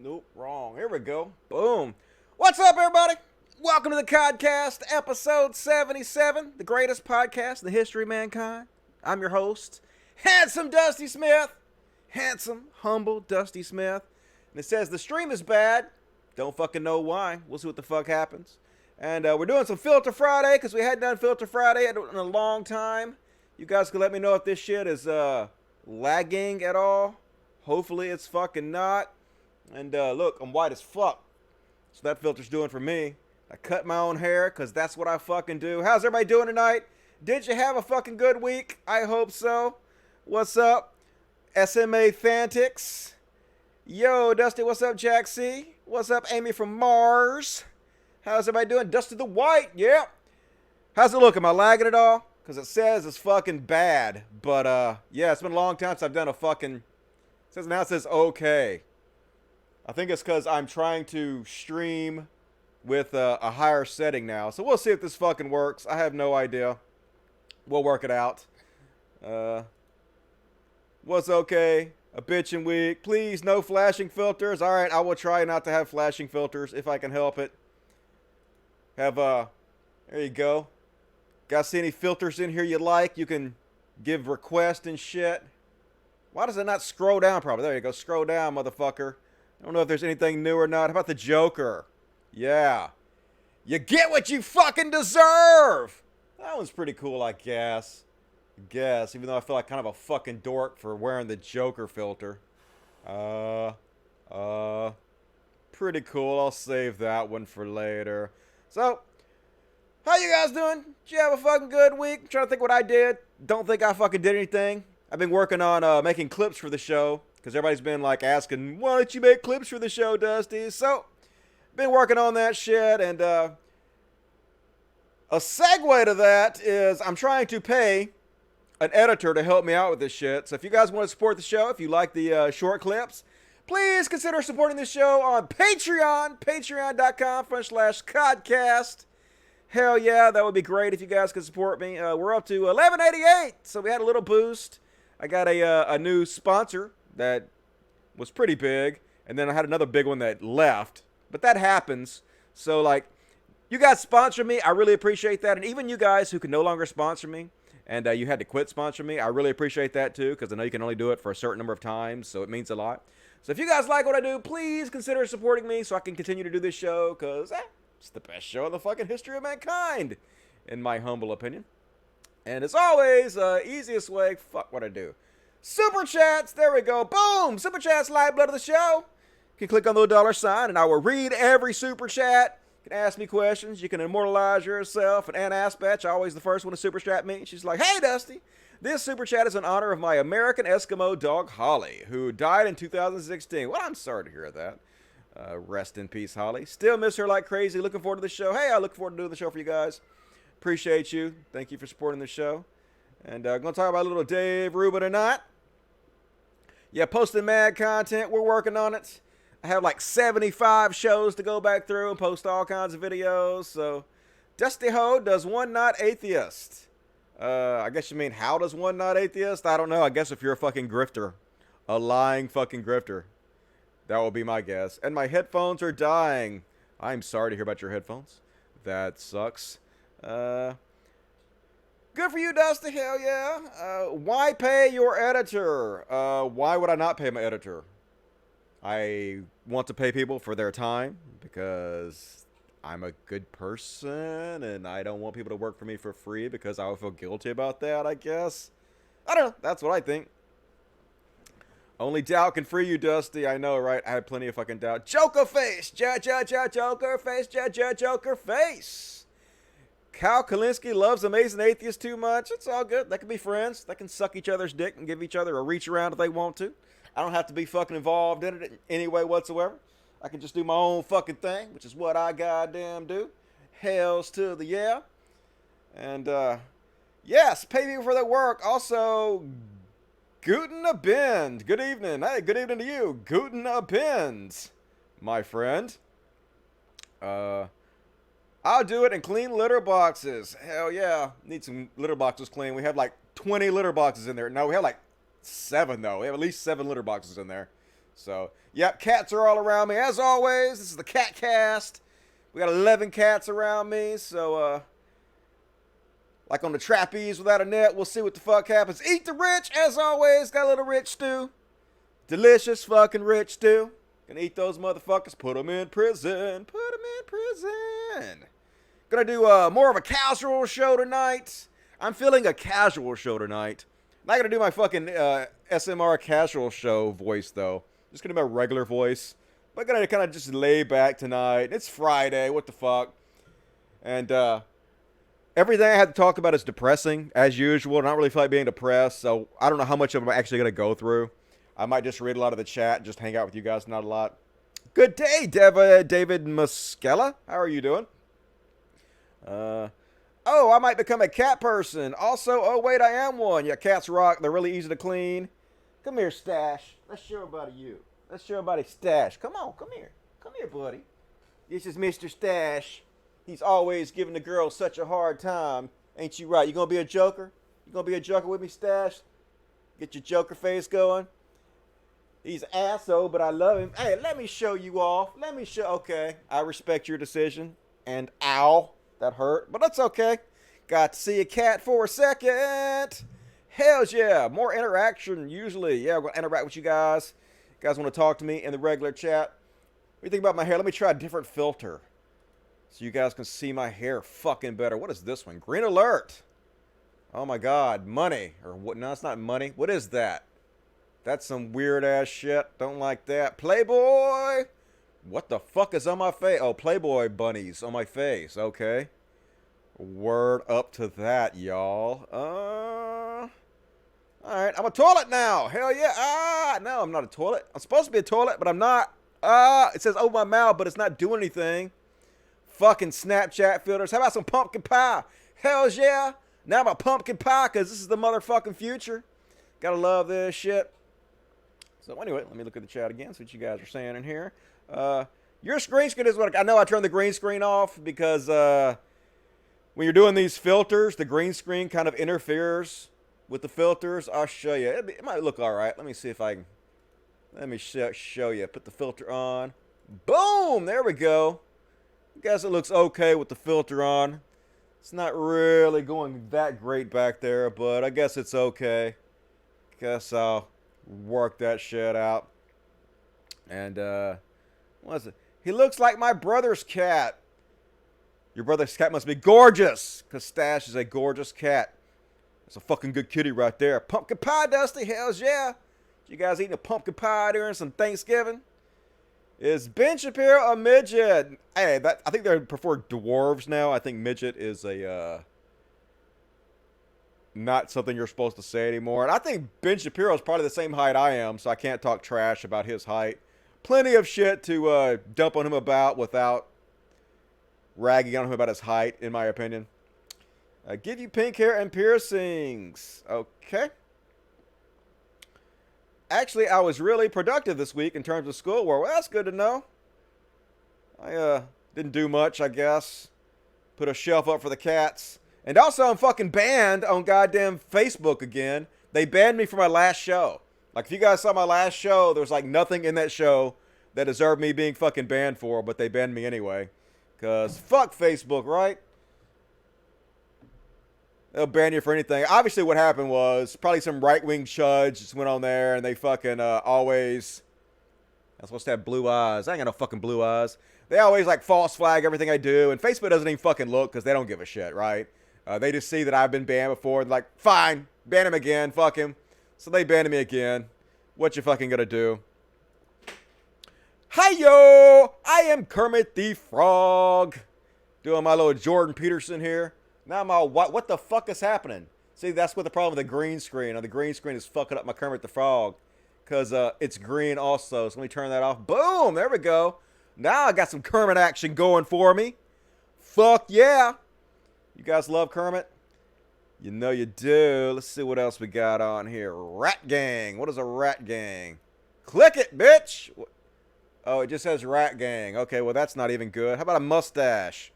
Nope, wrong. Here we go. Boom. What's up, everybody? Welcome to the CODcast, episode 77, the greatest podcast in the history of mankind. I'm your host, Handsome Dusty Smith. Handsome, humble Dusty Smith. And it says the stream is bad. Don't fucking know why. We'll see what the fuck happens. And we're doing some Filter Friday because we hadn't done Filter Friday in a long time. You guys can let me know if this shit is lagging at all. Hopefully it's fucking not. And look, I'm white as fuck. So that filter's doing for me. I cut my own hair because that's what I fucking do. How's everybody doing tonight? Did you have a fucking good week? I hope so. What's up? SMA Fantix. Yo, Dusty, what's up, Jack C? What's up, Amy from Mars? How's everybody doing? Dusty the White, yeah. How's it look? Am I lagging at all? Because it says it's fucking bad. But, yeah, it's been a long time since I've done a fucking... Now it says okay. I think it's because I'm trying to stream with a higher setting now. So we'll see if this fucking works. I have no idea. We'll work it out. What's okay? A bitchin' week. Please, no flashing filters. Alright, I will try not to have flashing filters if I can help it. There you go. Got see any filters in here you like? You can give requests and shit. Why does it not scroll down properly? There you go. Scroll down, motherfucker. I don't know if there's anything new or not. How about the Joker? Yeah. You get what you fucking deserve! That one's pretty cool, I guess. Even though I feel like kind of a fucking dork for wearing the Joker filter. Pretty cool. I'll save that one for later. So, how you guys doing? Did you have a fucking good week? I'm trying to think what I did. Don't think I fucking did anything. I've been working on making clips for the show. Because everybody's been like asking, why don't you make clips for the show, Dusty? So, been working on that shit. And a segue to that is I'm trying to pay an editor to help me out with this shit. So if you guys want to support the show, if you like the short clips, please consider supporting the show on Patreon. Patreon.com/CODcast. Hell yeah, that would be great if you guys could support me. We're up to 1188, so we had a little boost. I got a new sponsor that was pretty big, and then I had another big one that left. But that happens. So, like, you guys sponsor me. I really appreciate that. And even you guys who can no longer sponsor me, and you had to quit sponsoring me, I really appreciate that too, because I know you can only do it for a certain number of times, so it means a lot. So if you guys like what I do, please consider supporting me so I can continue to do this show, because it's the best show in the fucking history of mankind, in my humble opinion. And as always, easiest way, fuck what I do. Super Chats, there we go. Boom! Super Chats, lifeblood of the show. You can click on the little $sign, and I will read every Super Chat. You can ask me questions. You can immortalize yourself. And Ann Aspatch, always the first one to Super Chat me. She's like, hey, Dusty. This Super Chat is in honor of my American Eskimo dog, Holly, who died in 2016. Well, I'm sorry to hear that. Rest in peace, Holly. Still miss her like crazy. Looking forward to the show. Hey, I look forward to doing the show for you guys. Appreciate you. Thank you for supporting the show. And I'm going to talk about a little Dave Rubin or not. Yeah, posting mad content. We're working on it. I have like 75 shows to go back through and post all kinds of videos. So, Dusty Ho, does one not atheist? I guess you mean, how does one not atheist? I don't know. I guess if you're a fucking grifter. A lying fucking grifter. That will be my guess. And my headphones are dying. I'm sorry to hear about your headphones. That sucks. Good for you, Dusty. Hell yeah. Why pay your editor? Why would I not pay my editor? I want to pay people for their time because I'm a good person and I don't want people to work for me for free because I would feel guilty about that, I guess. I don't know. That's what I think. Only doubt can free you, Dusty. I know, right? I had plenty of fucking doubt. Joker face! Joker face! Joker face! Cal Kalinske loves Amazing Atheist too much. It's all good. They can be friends. They can suck each other's dick and give each other a reach around if they want to. I don't have to be fucking involved in it in any way whatsoever. I can just do my own fucking thing, which is what I goddamn do. Hells to the yeah. And, yes, pay people for their work. Also, Guten Abend. Good evening. Hey, good evening to you. Guten Abend, my friend. I'll do it and clean litter boxes. Hell yeah. Need some litter boxes clean. We have like 20 litter boxes in there. No, we have like 7 though. We have at least 7 litter boxes in there. So, yep, cats are all around me. As always, this is the CODcast. We got 11 cats around me. So, like on the trapeze without a net, we'll see what the fuck happens. Eat the rich, as always. Got a little rich stew. Delicious fucking rich stew. Gonna eat those motherfuckers. Put them in prison. Put them in prison. Gonna do more of a casual show tonight. I'm feeling a casual show tonight. Not gonna do my fucking SMR casual show voice, though. Just gonna do my regular voice. But gonna kind of just lay back tonight. It's Friday. What the fuck? And, everything I had to talk about is depressing, as usual. I don't really feel like being depressed, so I don't know how much of it I'm actually going to go through. I might just read a lot of the chat and just hang out with you guys, not a lot. Good day, David Muscella. How are you doing? Oh, I might become a cat person. Also, oh, wait, I am one. Yeah, cats rock. They're really easy to clean. Come here, Stash. Let's show everybody you. Let's show everybody Stash. Come on, come here. Come here, buddy. This is Mr. Stash. He's always giving the girls such a hard time. Ain't you right? You gonna be a joker? You gonna be a joker with me, Stash? Get your joker face going? He's an asshole, but I love him. Hey, let me show you off. Let me show... Okay, I respect your decision. And ow, that hurt. But that's okay. Got to see a cat for a second. Hells yeah. More interaction, usually. Yeah, I'm gonna interact with you guys. You guys want to talk to me in the regular chat? What do you think about my hair? Let me try a different filter, so you guys can see my hair fucking better. What is this one? Green alert. Oh my god. Money. Or what? No, it's not money. What is that? That's some weird ass shit. Don't like that. Playboy. What the fuck is on my face? Oh, Playboy bunnies on my face. Okay. Word up to that, y'all. Alright. I'm a toilet now. Hell yeah. No, I'm not a toilet. I'm supposed to be a toilet, but I'm not. It says open my mouth, but it's not doing anything. Fucking Snapchat filters. How about some pumpkin pie? Hells yeah. Now I'm a pumpkin pie because this is the motherfucking future. Gotta love this shit. So anyway, let me look at the chat again, see what you guys are saying in here. Your screen is what I know. I turned the green screen off because when you're doing these filters, the green screen kind of interferes with the filters. I'll show you. It might look all right. Let me see if I can. Let me show you. Put the filter on. Boom! There we go. I guess it looks okay with the filter on. It's not really going that great back there, but I guess it's okay. Guess I'll work that shit out. And, what is it? He looks like my brother's cat. Your brother's cat must be gorgeous, because Stash is a gorgeous cat. That's a fucking good kitty right there. Pumpkin pie, Dusty. Hells yeah. You guys eating a pumpkin pie during some Thanksgiving? Is Ben Shapiro a midget? Hey, I think they prefer dwarves now. I think midget is a not something you're supposed to say anymore. And I think Ben Shapiro is probably the same height I am, so I can't talk trash about his height. Plenty of shit to dump on him about without ragging on him about his height, in my opinion. Give you pink hair and piercings. Okay. Actually, I was really productive this week in terms of schoolwork. Well, that's good to know. I didn't do much, I guess. Put a shelf up for the cats. And also, I'm fucking banned on goddamn Facebook again. They banned me for my last show. Like, if you guys saw my last show, there was like nothing in that show that deserved me being fucking banned for, but they banned me anyway. Because fuck Facebook, right? They'll ban you for anything. Obviously, what happened was probably some right-wing chuds just went on there and they fucking always... I'm supposed to have blue eyes. I ain't got no fucking blue eyes. They always like false flag everything I do, and Facebook doesn't even fucking look because they don't give a shit, right? They just see that I've been banned before and like, fine, ban him again, fuck him. So they banned me again. What you fucking gonna do? Hi-yo! I am Kermit the Frog. Doing my little Jordan Peterson here. Now I'm all, what the fuck is happening? See, that's what the problem with the green screen. The green screen is fucking up my Kermit the Frog. Because it's green also. So let me turn that off. Boom! There we go. Now I got some Kermit action going for me. Fuck yeah! You guys love Kermit? You know you do. Let's see what else we got on here. Rat Gang. What is a rat gang? Click it, bitch! Oh, it just says rat gang. Okay, well that's not even good. How about a mustache?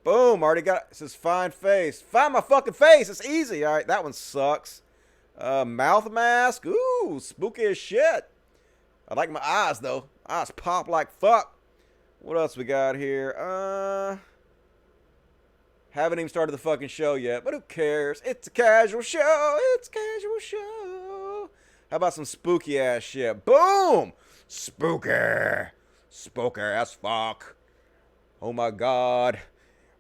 Boom, already got it. It says find face. Find my fucking face. It's easy. All right, that one sucks. Mouth mask. Ooh, spooky as shit. I like my eyes, though. Eyes pop like fuck. What else we got here? Haven't even started the fucking show yet, but who cares? It's a casual show. It's a casual show. How about some spooky ass shit? Boom! Spooky. Spooky as fuck. Oh my god.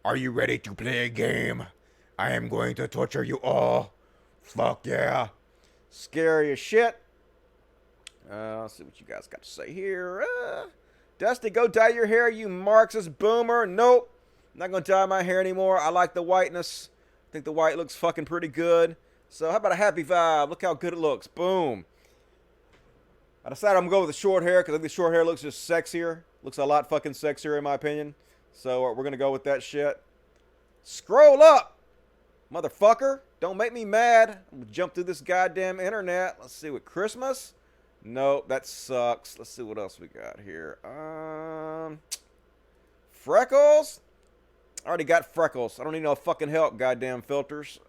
Are you ready to play a game? I am going to torture you all. Fuck yeah. Scary as shit. Let's see what you guys got to say here. Dusty, go dye your hair, you Marxist boomer. Nope. I'm not going to dye my hair anymore. I like the whiteness. I think the white looks fucking pretty good. So how about a happy vibe? Look how good it looks. Boom. I decided I'm going to go with the short hair because I think the short hair looks just sexier. Looks a lot fucking sexier in my opinion. So we're going to go with that shit. Scroll up, motherfucker. Don't make me mad. I'm going to jump through this goddamn internet. Let's see what Christmas. Nope, that sucks. Let's see what else we got here. Freckles? I already got freckles. I don't need no fucking help, goddamn filters.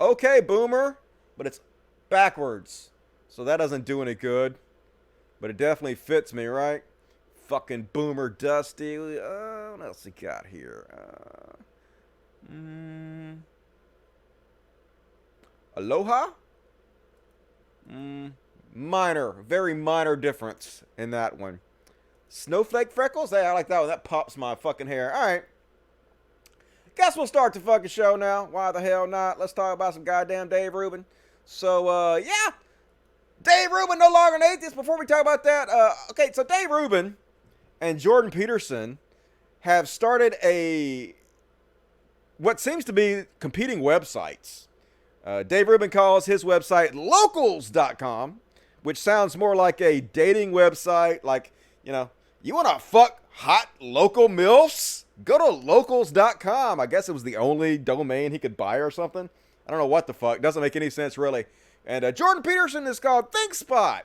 Okay, boomer. But it's backwards. So that doesn't do any good. But it definitely fits me, right? Fucking boomer Dusty. What else we got here? Aloha? Minor. Very minor difference in that one. Snowflake freckles? Hey, I like that one. That pops my fucking hair. Alright. Guess we'll start the fucking show now. Why the hell not? Let's talk about some goddamn Dave Rubin. So, yeah. Dave Rubin no longer an atheist. Before we talk about that, okay, so Dave Rubin and Jordan Peterson have started what seems to be competing websites. Dave Rubin calls his website locals.com, which sounds more like a dating website. Like, you know, you want to fuck hot local MILFs? Go to locals.com. I guess it was the only domain he could buy or something. I don't know what the fuck. Doesn't make any sense, really. And Jordan Peterson is called ThinkSpot.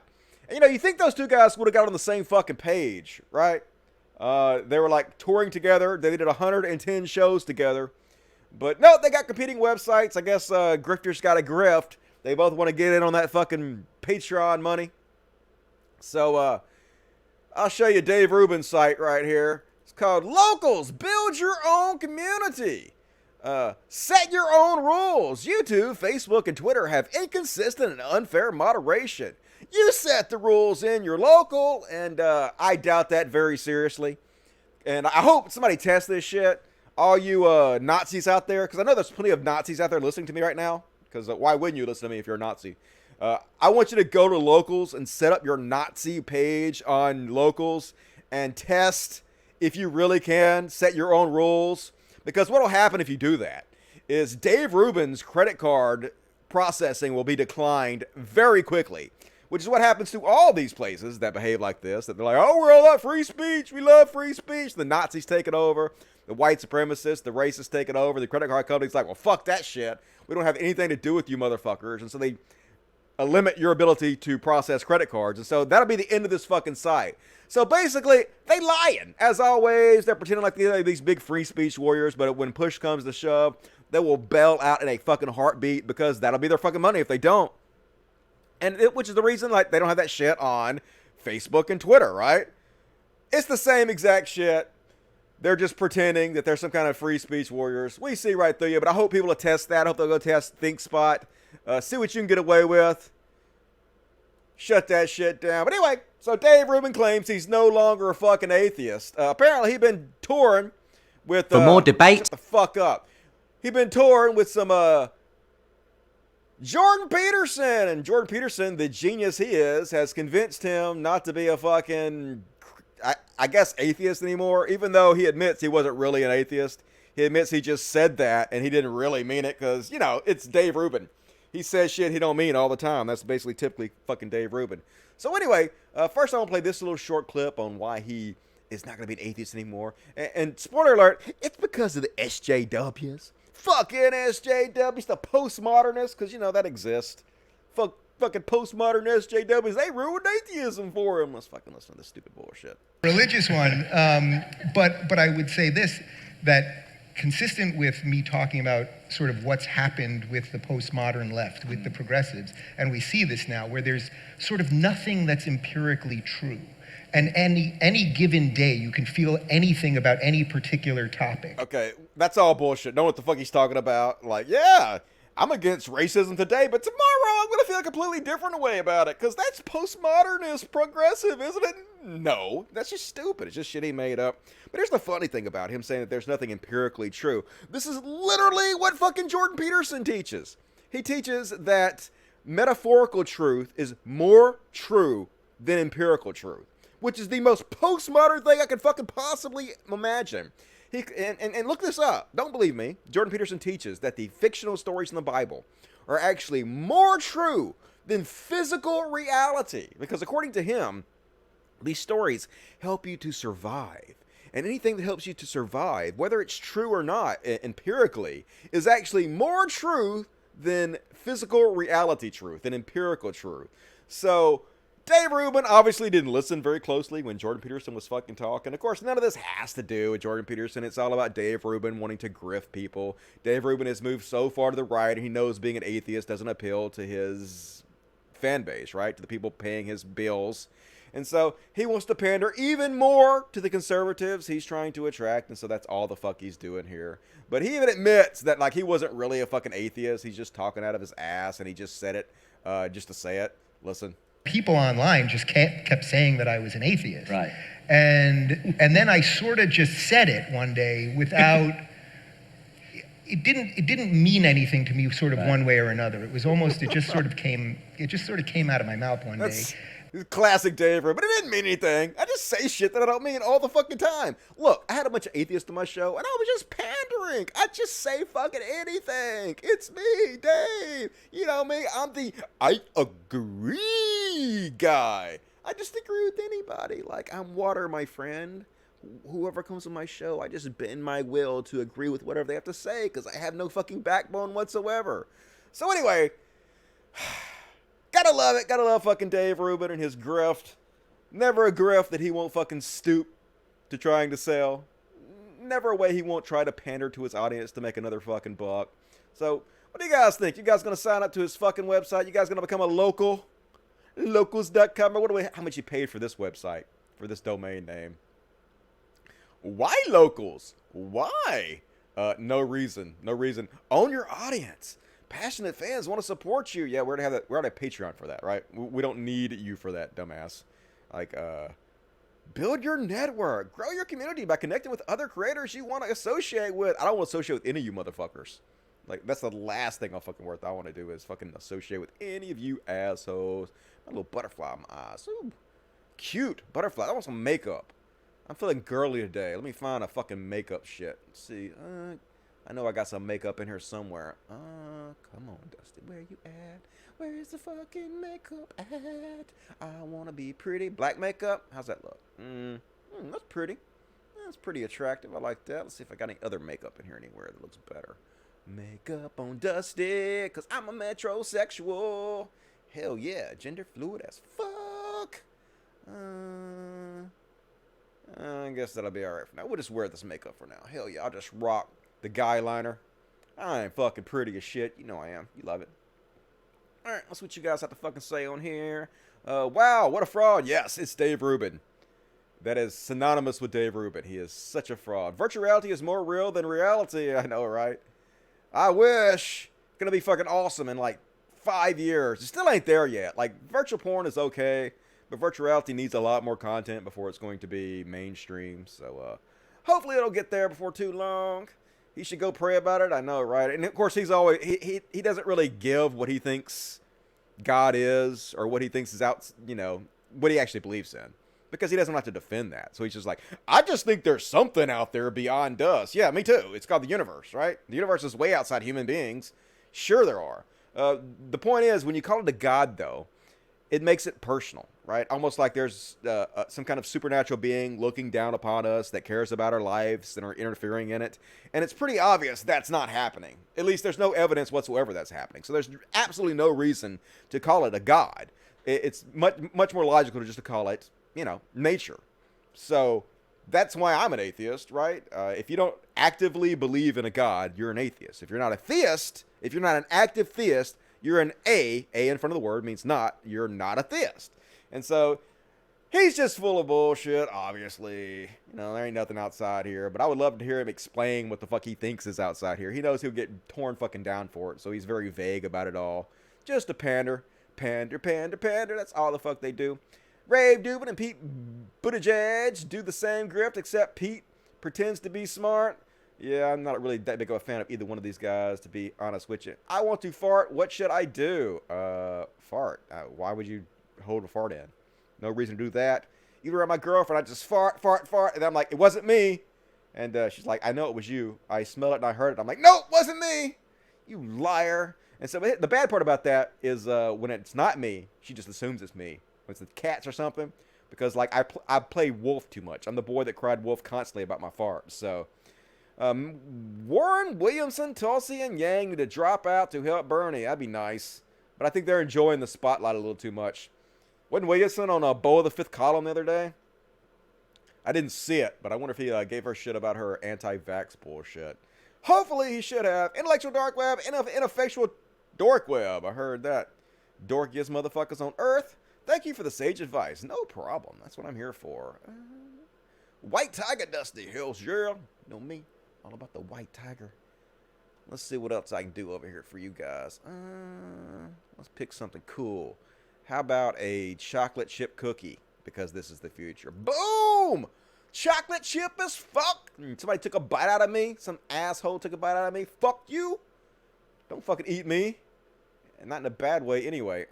And, you know, you think those two guys would have got on the same fucking page, right? They were, like, touring together. They did 110 shows together. But, no, they got competing websites. I guess grifters got a grift. They both want to get in on that fucking Patreon money. So, I'll show you Dave Rubin's site right here. It's called Locals. Build your own community. Set your own rules. YouTube, Facebook, and Twitter have inconsistent and unfair moderation. You set the rules in your local, and I doubt that very seriously. And I hope somebody tests this shit. All you Nazis out there, because I know there's plenty of Nazis out there listening to me right now, because why wouldn't you listen to me if you're a Nazi? I want you to go to Locals and set up your Nazi page on Locals and test if you really can set your own rules. Because what will happen if you do that is Dave Rubin's credit card processing will be declined very quickly, which is what happens to all these places that behave like this, that they're like, oh, we're all about free speech. We love free speech. The Nazis take it over. The white supremacists, the racists take it over. The credit card company's like, well, fuck that shit. We don't have anything to do with you motherfuckers. And so they limit your ability to process credit cards. And so that'll be the end of this fucking site. So basically, they lying. As always, they're pretending like they're these big free speech warriors, but when push comes to shove, they will bail out in a fucking heartbeat because that'll be their fucking money if they don't. And which is the reason like they don't have that shit on Facebook and Twitter, right? It's the same exact shit. They're just pretending that they're some kind of free speech warriors. We see right through you, but I hope people will test that. I hope they'll go test ThinkSpot. See what you can get away with. Shut that shit down. But anyway, so Dave Rubin claims he's no longer a fucking atheist. Apparently, he's been touring with... For more debate. Shut the fuck up. He's been touring with some Jordan Peterson. And Jordan Peterson, the genius he is, has convinced him not to be a fucking... I guess atheist anymore, even though he admits he wasn't really an atheist. He admits he just said that and he didn't really mean it because, you know, it's Dave Rubin. He says shit he don't mean all the time. That's basically typically fucking Dave Rubin. So anyway, first I want to play this little short clip on why he is not going to be an atheist anymore. And spoiler alert, it's because of the SJWs. Fucking SJWs, the postmodernists, because, you know, that exists. Fucking postmodern SJWs, they ruined atheism for him. Let's fucking listen to this stupid bullshit. Religious one, but I would say this, that consistent with me talking about sort of what's happened with the postmodern left, with the progressives, and we see this now, where there's sort of nothing that's empirically true. And any given day, you can feel anything about any particular topic. Okay, that's all bullshit. Know what the fuck he's talking about? Like, yeah, I'm against racism today, but tomorrow I'm gonna feel a completely different way about it, because that's postmodernist progressive, isn't it? No, that's just stupid. It's just shit he made up. But here's the funny thing about him saying that there's nothing empirically true. This is literally what fucking Jordan Peterson teaches. He teaches that metaphorical truth is more true than empirical truth, which is the most postmodern thing I could fucking possibly imagine. And look this up. Don't believe me. Jordan Peterson teaches that the fictional stories in the Bible are actually more true than physical reality, because according to him, these stories help you to survive. And anything that helps you to survive, whether it's true or not, empirically, is actually more true than physical reality truth, than empirical truth. So Dave Rubin obviously didn't listen very closely when Jordan Peterson was fucking talking. Of course, none of this has to do with Jordan Peterson. It's all about Dave Rubin wanting to grift people. Dave Rubin has moved so far to the right, and he knows being an atheist doesn't appeal to his fan base, right? To the people paying his bills. And so he wants to pander even more to the conservatives he's trying to attract. And so that's all the fuck he's doing here. But he even admits that, like, he wasn't really a fucking atheist. He's just talking out of his ass, and he just said it just to say it. Listen. People online just kept saying that I was an atheist. Right. And then I sort of just said it one day without... It didn't mean anything to me sort of one way or another. It was almost, it just sort of came out of my mouth one day. Classic Dave Rubin, but it didn't mean anything. I just say shit that I don't mean all the fucking time. Look, I had a bunch of atheists on my show, and I was just pandering. I just say fucking anything. It's me, Dave. You know me, I'm the I agree guy. I just agree with anybody. Like, I'm water, my friend. Whoever comes on my show, I just bend my will to agree with whatever they have to say, because I have no fucking backbone whatsoever. So anyway... Gotta love it. Gotta love fucking Dave Rubin and his grift. Never a grift that he won't fucking stoop to trying to sell. Never a way he won't try to pander to his audience to make another fucking buck. So, what do you guys think? You guys gonna sign up to his fucking website? You guys gonna become a local? Locals.com? Or how much you paid for this website? For this domain name? Why locals? Why? No reason. No reason. Own your audience. Passionate fans want to support you. Yeah, we're gonna have a Patreon for that, right? We don't need you for that, dumbass. Like, build your network, grow your community by connecting with other creators you want to associate with. I don't want to associate with any of you motherfuckers. Like, that's the last thing on fucking earth I want to do is fucking associate with any of you assholes. My little butterfly in my eyes. Ooh, cute butterfly. I want some makeup. I'm feeling girly today. Let me find a fucking makeup shit. Let's see. I know I got some makeup in here somewhere. Come on, Dusty. Where you at? Where's the fucking makeup at? I want to be pretty. Black makeup? How's that look? That's pretty. That's pretty attractive. I like that. Let's see if I got any other makeup in here anywhere that looks better. Makeup on Dusty, because I'm a metrosexual. Hell yeah. Gender fluid as fuck. I guess that'll be alright for now. We'll just wear this makeup for now. Hell yeah. I'll just rock the guy liner. I ain't fucking pretty as shit. You know I am. You love it. Alright, let's see what you guys have to fucking say on here. Wow, what a fraud. Yes, it's Dave Rubin. That is synonymous with Dave Rubin. He is such a fraud. Virtual reality is more real than reality. I know, right? I wish. It's gonna be fucking awesome in like 5 years. It still ain't there yet. Like, virtual porn is okay, but virtual reality needs a lot more content before it's going to be mainstream. So, hopefully it'll get there before too long. He should go pray about it. I know, right? And of course, he's always he doesn't really give what he thinks God is or what he thinks is out, you know, what he actually believes in, because he doesn't have to defend that. So he's just like, I just think there's something out there beyond us. Yeah, me too. It's called the universe, right? The universe is way outside human beings. Sure, there are. The point is, when you call it a God, though, it makes it personal, right? Almost like there's some kind of supernatural being looking down upon us that cares about our lives and are interfering in it. And it's pretty obvious that's not happening. At least there's no evidence whatsoever that's happening. So there's absolutely no reason to call it a God. It's much more logical to just to call it, you know, nature. So That's why I'm an atheist, right? If you don't actively believe in a god, you're an atheist. If you're not a theist, if you're not an active theist, you're an A in front of the word means not. You're not a theist. And so he's just full of bullshit, obviously. You know, there ain't nothing outside here. But I would love to hear him explain what the fuck he thinks is outside here. He knows he'll get torn fucking down for it, so he's very vague about it all. Just a pander. Pander, pander, pander. That's all the fuck they do. Rave Dubin and Pete Buttigieg do the same grift, except Pete pretends to be smart. Yeah, I'm not really that big of a fan of either one of these guys, to be honest with you. I want to fart. What should I do? Fart. Why would you hold a fart in? No reason to do that. Either I'm my girlfriend, I just fart, and I'm like, it wasn't me. And she's like, I know it was you. I smelled it and I heard it. I'm like, no, it wasn't me. You liar. And so the bad part about that is when it's not me, she just assumes it's me. When it's the cats or something. Because, like, I play wolf too much. I'm the boy that cried wolf constantly about my farts. So, Warren, Williamson, Tulsi, and Yang need to drop out to help Bernie. That'd be nice. But I think they're enjoying the spotlight a little too much. Wasn't Williamson on a Beau of the Fifth Column the other day? I didn't see it, but I wonder if he gave her shit about her anti-vax bullshit. Hopefully he should have. Intellectual dark web, ineffectual dork web. I heard that. Dorkiest motherfuckers on earth. Thank you for the sage advice. No problem. That's what I'm here for. White Tiger, Dusty Hills, yeah. You know me. All about the White Tiger. Let's see what else I can do over here for you guys. Let's pick something cool. How about a chocolate chip cookie? Because this is the future. Boom! Chocolate chip as fuck. Somebody took a bite out of me. Some asshole took a bite out of me. Fuck you. Don't fucking eat me. And not in a bad way anyway.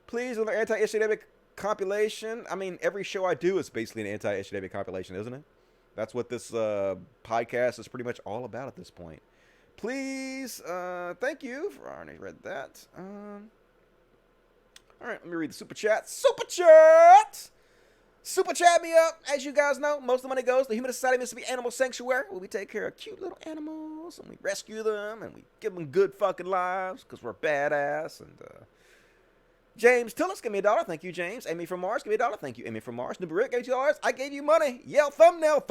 Please, another anti-epidemic compilation. I mean, every show I do is basically an anti-epidemic compilation, isn't it? That's what this podcast is pretty much all about at this point. Please, thank you. I already read that. All right, let me read the super chat. Super chat! Super chat me up. As you guys know, most of the money goes to the Human Society Mississippi Animal Sanctuary, where we take care of cute little animals, and we rescue them, and we give them good fucking lives, because we're badass, and, James Tillis, give me $1. Thank you, James. Amy from Mars, give me $1. Thank you, Amy from Mars. Nubarit, gave me $2. I gave you money. Yell, thumbnail.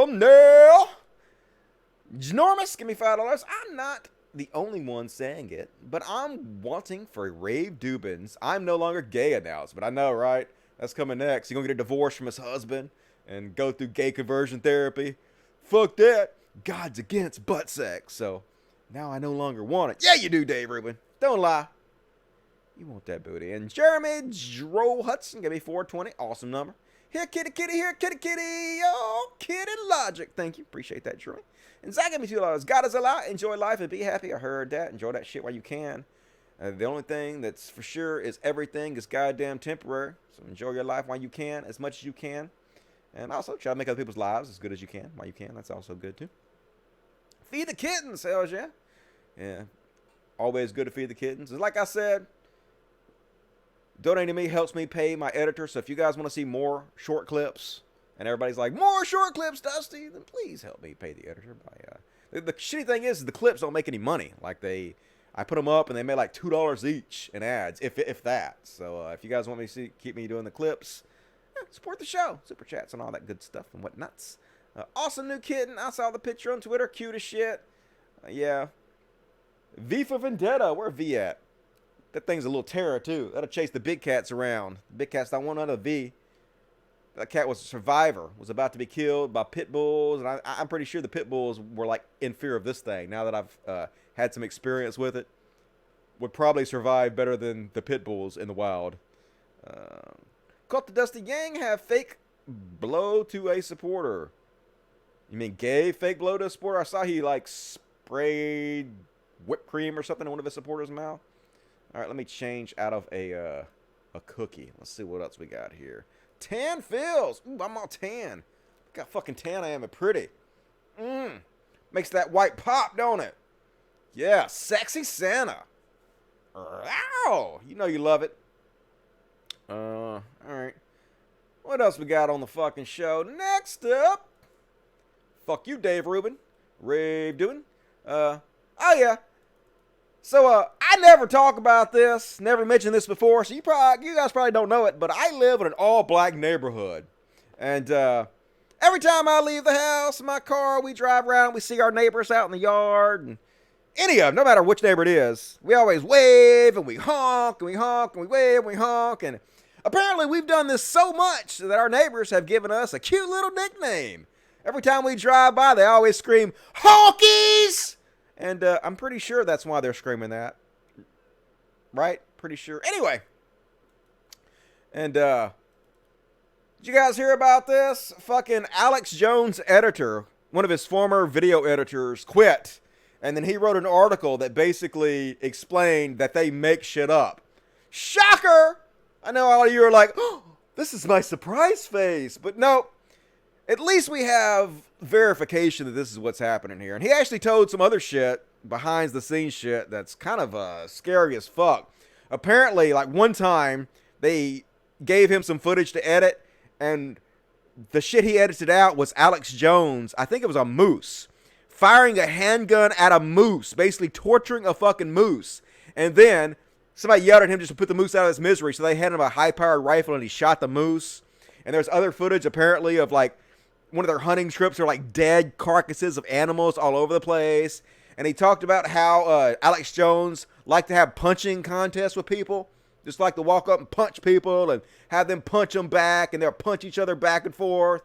Ginormous, give me $5. I'm not the only one saying it, but I'm wanting for Rave Dubin's I'm no longer gay announcement. I know, right? That's coming next. He's going to get a divorce from his husband and go through gay conversion therapy. Fuck that. God's against butt sex. So now I no longer want it. Yeah, you do, Dave Rubin. Don't lie. You want that booty. And Jeremy Dro Hudson gave me $4.20. Awesome number. Here, kitty, kitty. Here, kitty, kitty. Oh, kitty logic. Thank you. Appreciate that, Troy. And Zach gave me $2. God is a lot. Enjoy life and be happy. I heard that. Enjoy that shit while you can. The only thing that's for sure is everything is goddamn temporary. So enjoy your life while you can, as much as you can. And also try to make other people's lives as good as you can while you can. That's also good too. Feed the kittens. Hells yeah. Yeah. Always good to feed the kittens. And like I said, donating to me helps me pay my editor. So if you guys want to see more short clips, and everybody's like, more short clips, Dusty, then please help me pay the editor. The shitty thing is the clips don't make any money. Like I put them up and they make like $2 each in ads, if that. So if you guys want me to keep me doing the clips, support the show. Super chats and all that good stuff and whatnots. Awesome new kitten. I saw the picture on Twitter. Cute as shit. Yeah. V for Vendetta. Where V at? That thing's a little terror too. That'll chase the big cats around. The big cats don't want none of V. That cat was a survivor, was about to be killed by pit bulls, and I'm pretty sure the pit bulls were like in fear of this thing. Now that I've had some experience with it, would probably survive better than the pit bulls in the wild. Caught the Dusty Gang have fake blow to a supporter. You mean gay fake blow to a supporter? I saw he like sprayed whipped cream or something in one of his supporters' mouth. All right, let me change out of a cookie. Let's see what else we got here. Tan fills. Ooh, I'm all tan. Look how fucking tan I am and pretty. Makes that white pop, don't it? Yeah, sexy Santa. Ow! You know you love it. All right. What else we got on the fucking show? Next up. Fuck you, Dave Rubin. Rave doing. Oh yeah. So, I never talk about this, never mentioned this before, so you guys probably don't know it, but I live in an all-black neighborhood. And, Every time I leave the house in my car, we drive around, we see our neighbors out in the yard, and any of them, no matter which neighbor it is, we always wave and we honk and we honk and we wave and we honk. And apparently we've done this so much that our neighbors have given us a cute little nickname. Every time we drive by, they always scream, honkies! And I'm pretty sure that's why they're screaming that. Right? Pretty sure. Anyway. And, did you guys hear about this? Fucking Alex Jones' editor, one of his former video editors, quit. And then he wrote an article that basically explained that they make shit up. Shocker! I know all of you are like, oh, this is my surprise face. But no, at least we have verification that this is what's happening here. And he actually told some other shit, behind the scenes shit, that's kind of scary as fuck. Apparently, like one time, they gave him some footage to edit, and the shit he edited out was Alex Jones, I think it was a moose, firing a handgun at a moose, basically torturing a fucking moose. And then somebody yelled at him just to put the moose out of his misery, so they handed him a high-powered rifle and he shot the moose. And there's other footage apparently of like one of their hunting trips, or like dead carcasses of animals all over the place. And he talked about how Alex Jones liked to have punching contests with people. Just like to walk up and punch people and have them punch them back, and they'll punch each other back and forth.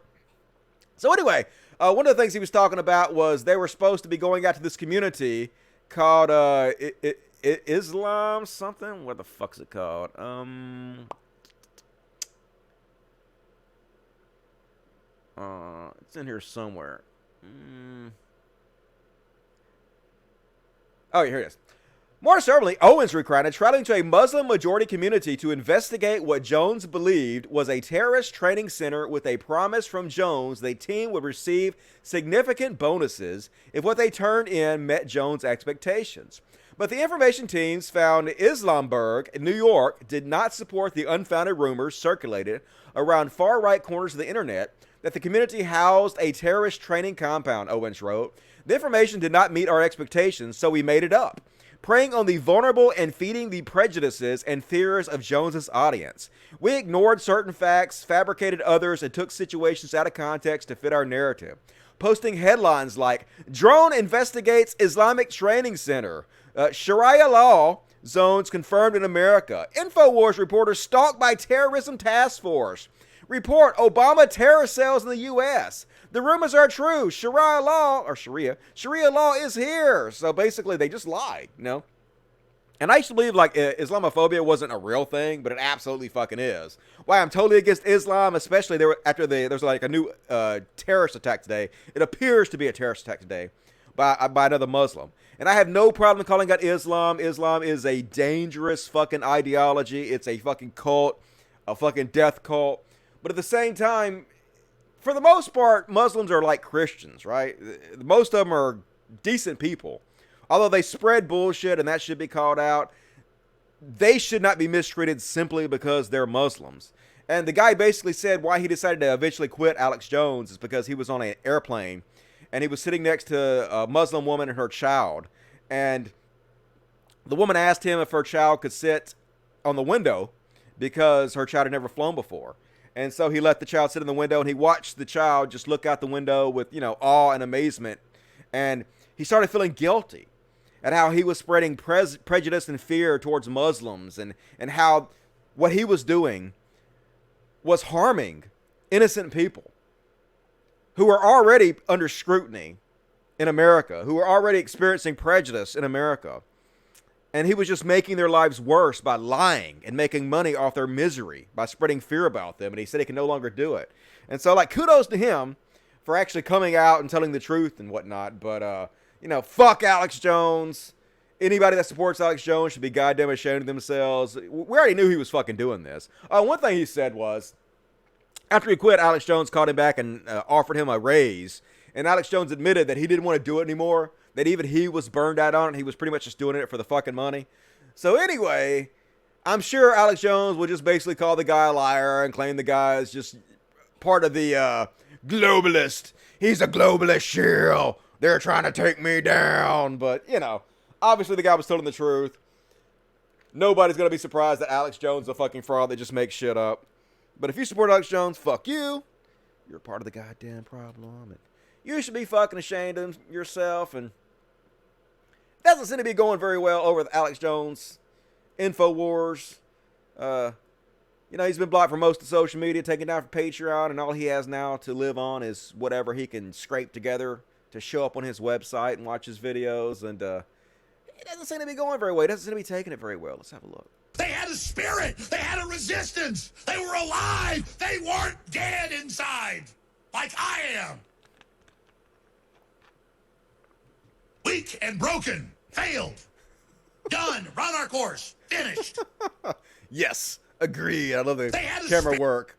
So anyway, one of the things he was talking about was they were supposed to be going out to this community called Islam something. What the fuck's it called? It's in here somewhere. Oh, here it is. More certainly, Owens recounted traveling to a Muslim-majority community to investigate what Jones believed was a terrorist training center, with a promise from Jones the team would receive significant bonuses if what they turned in met Jones' expectations. But the information teams found Islamburg, New York, did not support the unfounded rumors circulated around far-right corners of the internet that the community housed a terrorist training compound, Owens wrote. The information did not meet our expectations, so we made it up, preying on the vulnerable and feeding the prejudices and fears of Jones's audience. We ignored certain facts, fabricated others, and took situations out of context to fit our narrative, posting headlines like, Drone Investigates Islamic Training Center, Sharia Law Zones Confirmed in America, InfoWars reporter stalked by Terrorism Task Force, report Obama terror cells in the U.S., the rumors are true. Sharia law is here. So basically, they just lie, you know? And I used to believe, like, Islamophobia wasn't a real thing, but it absolutely fucking is. Why I'm totally against Islam, especially there's like a new terrorist attack today. It appears to be a terrorist attack today by another Muslim. And I have no problem calling out Islam. Islam is a dangerous fucking ideology. It's a fucking cult, a fucking death cult. But at the same time, for the most part, Muslims are like Christians, right? Most of them are decent people. Although they spread bullshit, and that should be called out, they should not be mistreated simply because they're Muslims. And the guy basically said why he decided to eventually quit Alex Jones is because he was on an airplane, and he was sitting next to a Muslim woman and her child. And the woman asked him if her child could sit on the window because her child had never flown before. And so he let the child sit in the window, and he watched the child just look out the window with, awe and amazement. And he started feeling guilty at how he was spreading prejudice and fear towards Muslims, and how what he was doing was harming innocent people who are already under scrutiny in America, who are already experiencing prejudice in America. And he was just making their lives worse by lying and making money off their misery by spreading fear about them. And he said he can no longer do it. And so, like, kudos to him for actually coming out and telling the truth and whatnot. But, fuck Alex Jones. Anybody that supports Alex Jones should be goddamn ashamed of themselves. We already knew he was fucking doing this. One thing he said was, after he quit, Alex Jones called him back and offered him a raise. And Alex Jones admitted that he didn't want to do it anymore. That even he was burned out on it. He was pretty much just doing it for the fucking money. So anyway, I'm sure Alex Jones will just basically call the guy a liar and claim the guy is just part of the globalist. He's a globalist shill. They're trying to take me down. But, obviously the guy was telling the truth. Nobody's going to be surprised that Alex Jones is a fucking fraud that just makes shit up. But if you support Alex Jones, fuck you. You're part of the goddamn problem. And you should be fucking ashamed of yourself. And doesn't seem to be going very well over with Alex Jones. InfoWars. He's been blocked from most of social media, taken down from Patreon, and all he has now to live on is whatever he can scrape together to show up on his website and watch his videos. And it doesn't seem to be going very well. It doesn't seem to be taking it very well. Let's have a look. They had a spirit. They had a resistance. They were alive. They weren't dead inside, like I am. Weak and broken. Failed. Done. Run our course. Finished. Yes. Agreed. I love the camera work.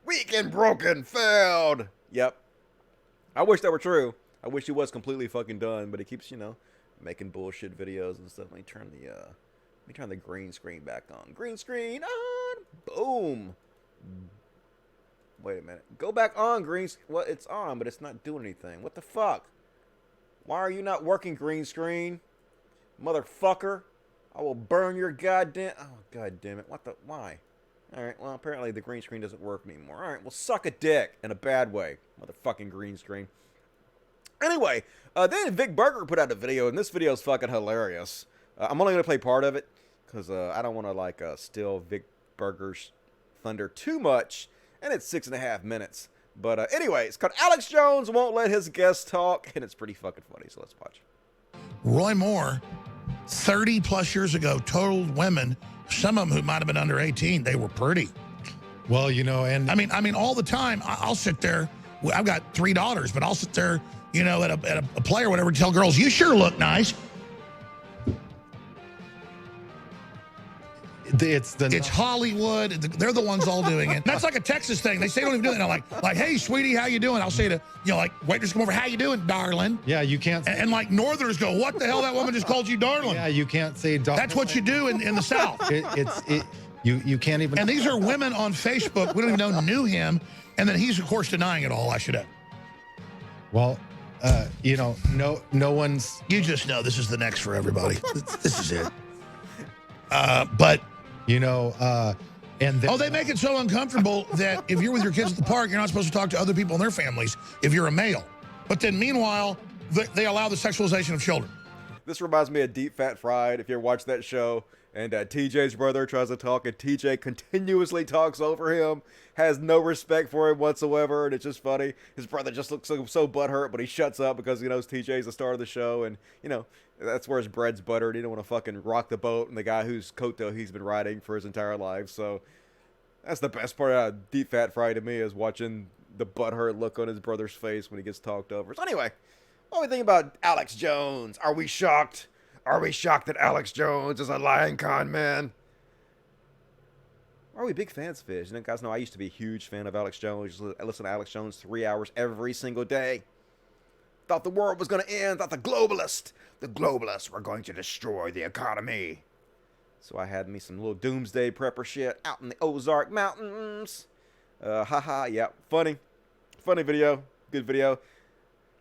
Weak and broken. Failed. Yep. I wish that were true. I wish he was completely fucking done, but he keeps, making bullshit videos and stuff. Let me turn the green screen back on. Green screen on. Boom. Wait a minute. Go back on green. Well, it's on, but it's not doing anything. What the fuck? Why are you not working, green screen? Motherfucker. I will burn your goddamn... Oh, god damn it. Why? Alright, well, apparently the green screen doesn't work anymore. Alright, well, suck a dick in a bad way. Motherfucking green screen. Anyway, then Vic Berger put out a video, and this video is fucking hilarious. I'm only going to play part of it, because I don't want to, steal Vic Berger's thunder too much, and it's 6.5 minutes. But anyway, it's called Alex Jones Won't Let His Guests Talk, and it's pretty fucking funny, so let's watch. Roy Moore, 30 plus years ago, told women, some of them who might have been under 18, they were pretty. Well, and I mean, all the time, I'll sit there. I've got 3 daughters, but I'll sit there, at a play or whatever, tell girls, you sure look nice. It's Hollywood. They're the ones all doing it. That's like a Texas thing. They say don't even do that. I'm like, hey, sweetie, how you doing? I'll say to, waitress come over, how you doing, darling? Yeah, you can't. And Northerners go, what the hell? That woman just called you darling. Yeah, you can't say darling. That's what you do in the South. You can't even. And these are women on Facebook. We don't even know knew him. And then he's, of course, denying it all, I should have. Well, no one's. You just know this is the next for everybody. This is it. But. And then, they make it so uncomfortable that if you're with your kids at the park, you're not supposed to talk to other people and their families if you're a male. But then meanwhile, they allow the sexualization of children. This reminds me of Deep Fat Fried, if you ever watched that show. And TJ's brother tries to talk, and TJ continuously talks over him, has no respect for him whatsoever, and it's just funny. His brother just looks so butthurt, but he shuts up because he knows TJ's the star of the show, and, that's where his bread's buttered. He don't want to fucking rock the boat and the guy whose coattail he's been riding for his entire life. So that's the best part of Deep Fat Fry to me, is watching the butthurt look on his brother's face when he gets talked over. So anyway, what do we think about Alex Jones? Are we shocked? Are we shocked that Alex Jones is a lying con man? Are we big fans of his? Guys know I used to be a huge fan of Alex Jones. I listen to Alex Jones 3 hours every single day. Thought the world was going to end. Thought the globalists were going to destroy the economy. So I had me some little doomsday prepper shit out in the Ozark Mountains. Yeah, funny video, good video.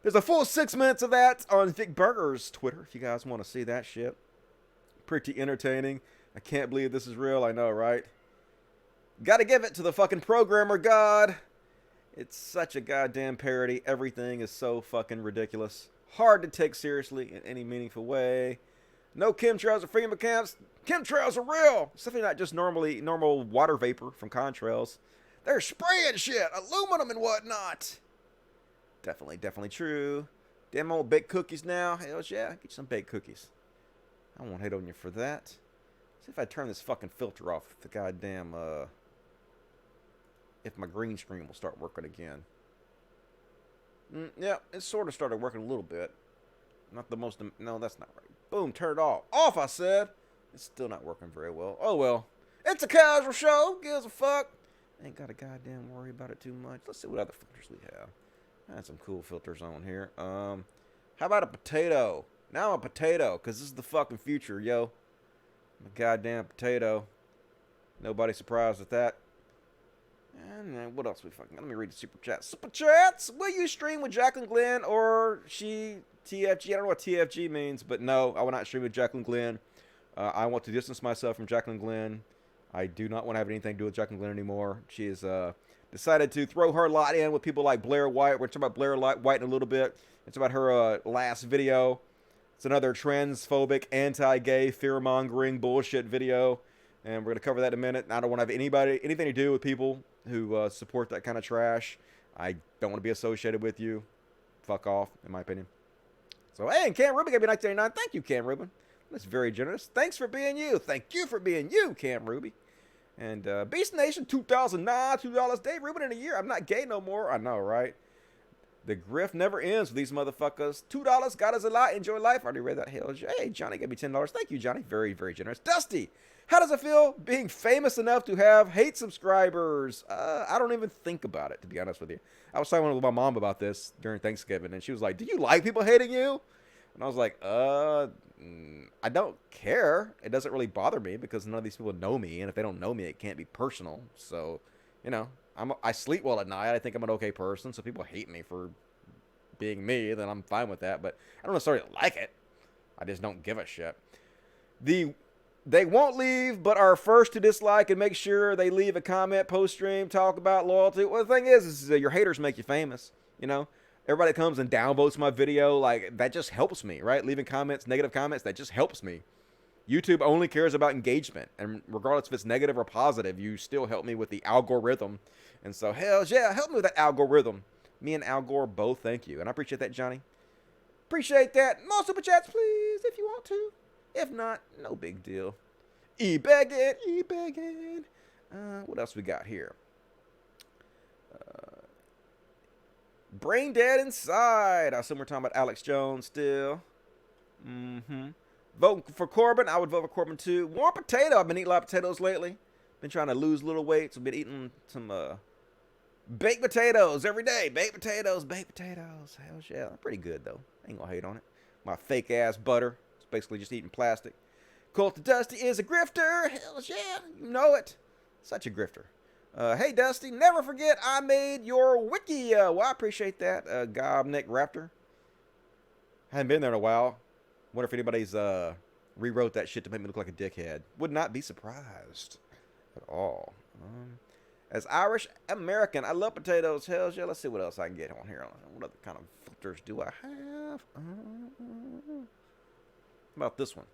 There's a full 6 minutes of that on Vic Berger's Twitter if you guys want to see that shit. Pretty entertaining. I can't believe this is real. I know, right? Gotta give it to the fucking programmer god. It's such a goddamn parody. Everything is so fucking ridiculous. Hard to take seriously in any meaningful way. No chemtrails or FEMA camps. Chemtrails are real. It's definitely not just normal water vapor from contrails. They're spraying shit, aluminum and whatnot. Definitely true. Damn old baked cookies now. Hell yeah, get you some baked cookies. I won't hate on you for that. See if I turn this fucking filter off. The goddamn, if my green screen will start working again. Yeah, it sort of started working a little bit. Not the most, no, that's not right. Boom, turn it off. Off, I said. It's still not working very well. Oh, well. It's a casual show. Gives a fuck. Ain't got to goddamn worry about it too much. Let's see what other filters we have. I had some cool filters on here. How about a potato? Now a potato, because this is the fucking future, yo. I'm a goddamn potato. Nobody surprised at that. And what else we fucking... Let me read the super chats. Super chats! Will you stream with Jacqueline Glenn or she... TFG? I don't know what TFG means, but no, I will not stream with Jacqueline Glenn. I want to distance myself from Jacqueline Glenn. I do not want to have anything to do with Jacqueline Glenn anymore. She is... decided to throw her lot in with people like Blaire White. We're talking about Blaire White in a little bit. It's about her last video. It's another transphobic, anti-gay, fear-mongering bullshit video. And we're going to cover that in a minute. I don't want to have anything to do with people who support that kind of trash. I don't want to be associated with you. Fuck off, in my opinion. So, hey, and Cam Rubin gave me 1989. Thank you, Cam Rubin. That's very generous. Thanks for being you. Thank you for being you, Cam Ruby. And Beast Nation, 2009, $2. Dave Rubin in a year. I'm not gay no more. I know, right? The grift never ends with these motherfuckers. $2. God is a lot. Enjoy life. I already read that. Hell, hey, Johnny gave me $10. Thank you, Johnny. Very, very generous. Dusty, how does it feel being famous enough to have hate subscribers? I don't even think about it, to be honest with you. I was talking with my mom about this during Thanksgiving, and she was like, do you like people hating you? And I was like, I don't care. It doesn't really bother me because none of these people know me, and if they don't know me, it can't be personal. So, you know, I sleep well at night. I think I'm an okay person, so people hate me for being me, then I'm fine with that. But I don't necessarily like it. I just don't give a shit. They won't leave, but are first to dislike and make sure they leave a comment, post stream, talk about loyalty. Well, the thing is your haters make you famous, you know? Everybody comes and downvotes my video, like, that just helps me, right? Leaving comments, negative comments, that just helps me. YouTube only cares about engagement, and regardless if it's negative or positive, you still help me with the algorithm. And so, hell yeah, help me with that algorithm. Me and Al Gore both, thank you. And I appreciate that, Johnny. Appreciate that. More super chats, please, if you want to. If not, no big deal. E-begging. What else we got here? Brain dead inside. I assume we're talking about Alex Jones still. Voting for Corbin. I would vote for Corbin too. Warm potato. I've been eating a lot of potatoes lately. Been trying to lose a little weight. So I've been eating some baked potatoes every day. Baked potatoes. Hell yeah. Pretty good though. Ain't gonna hate on it. My fake ass butter. It's basically just eating plastic. Colt the Dusty is a grifter. Hell yeah. You know it. Such a grifter. Hey, Dusty, never forget I made your wiki. Well, I appreciate that, Gobnick Raptor. Haven't been there in a while. Wonder if anybody's rewrote that shit to make me look like a dickhead. Would not be surprised at all. As Irish American, I love potatoes. Hell yeah. Let's see what else I can get on here. What other kind of filters do I have? How about this one?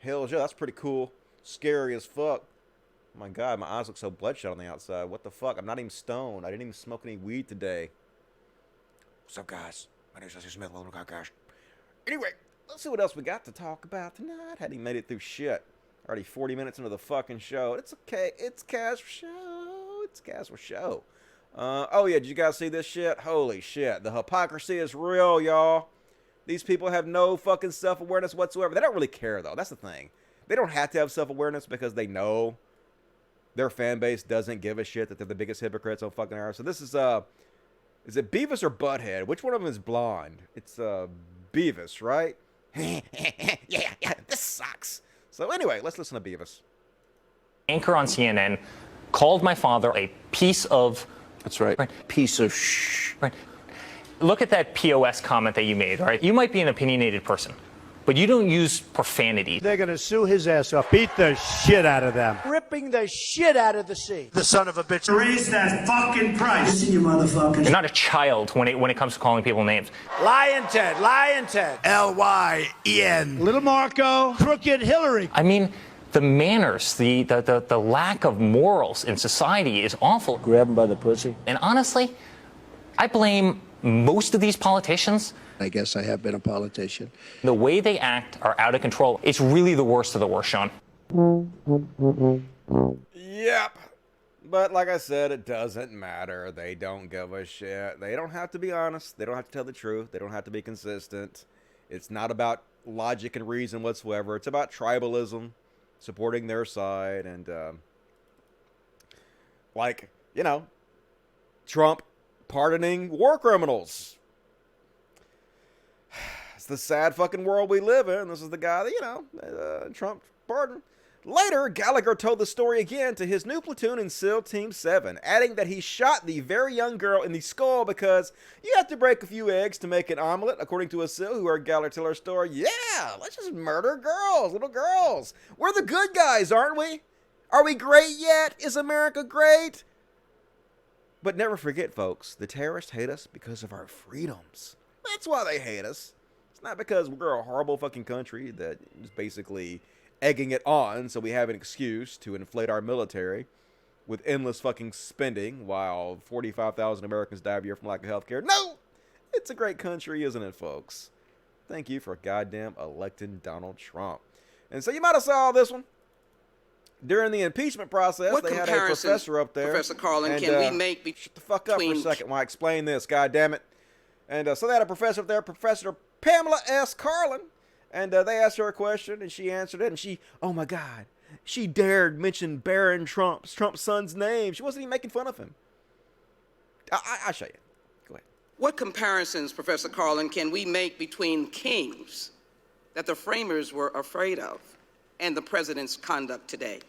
Hell yeah, that's pretty cool. Scary as fuck. Oh my God, my eyes look so bloodshot on the outside. What the fuck? I'm not even stoned. I didn't even smoke any weed today. What's up, guys? My name's Jesse Smith. Welcome to CODcast. Anyway, let's see what else we got to talk about tonight. Hadn't even made it through shit. Already 40 minutes into the fucking show. It's okay. It's casual show. It's casual show. Oh yeah, did you guys see this shit? Holy shit. The hypocrisy is real, y'all. These people have no fucking self-awareness whatsoever. They don't really care, though. That's the thing. They don't have to have self-awareness because they know their fan base doesn't give a shit that they're the biggest hypocrites on fucking earth. So this is it Beavis or Butthead? Which one of them is blonde? It's Beavis, right? yeah, this sucks. So anyway, let's listen to Beavis. Anchor on CNN called my father a piece of... That's right. Piece of shh. Right. Look at that POS comment that you made, all right? You might be an opinionated person, but you don't use profanity. They're going to sue his ass off. Beat the shit out of them. Ripping the shit out of the sea. The son of a bitch. Raise that fucking price. Listen, you motherfuckers. You're not a child when it comes to calling people names. Lion Ted. Lyen. Little Marco. Crooked Hillary. I mean, the manners, the lack of morals in society is awful. Grab him by the pussy. And honestly, I blame most of these politicians. I guess I have been a politician. The way they act are out of control. It's really the worst of the worst, Sean. Yep. But like I said, it doesn't matter. They don't give a shit. They don't have to be honest. They don't have to tell the truth. They don't have to be consistent. It's not about logic and reason whatsoever. It's about tribalism, supporting their side, and like, you know, Trump pardoning war criminals. It's the sad fucking world we live in. This is the guy that, you know, Trump pardoned. Later, Gallagher told the story again to his new platoon in SEAL Team 7, adding that he shot the very young girl in the skull because you have to break a few eggs to make an omelet, according to a SEAL who heard Gallagher tell her story. Yeah, let's just murder girls, little girls. We're the good guys, aren't we? Are we great yet? Is America great? But never forget, folks, the terrorists hate us because of our freedoms. That's why they hate us. It's not because we're a horrible fucking country that is basically egging it on so we have an excuse to inflate our military with endless fucking spending while 45,000 Americans die every year from lack of health care. No! It's a great country, isn't it, folks? Thank you for goddamn electing Donald Trump. And so you might have saw this one. During the impeachment process, they had a professor up there. Professor Carlin, can we make shut the fuck up for a second while I explain this, goddammit. And so they had a professor up there, Professor Pamela S. Carlin. And they asked her a question, and she answered it. And she, oh my God, she dared mention Barron Trump's son's name. She wasn't even making fun of him. I'll show you. Go ahead. What comparisons, Professor Carlin, can we make between kings that the framers were afraid of and the president's conduct today?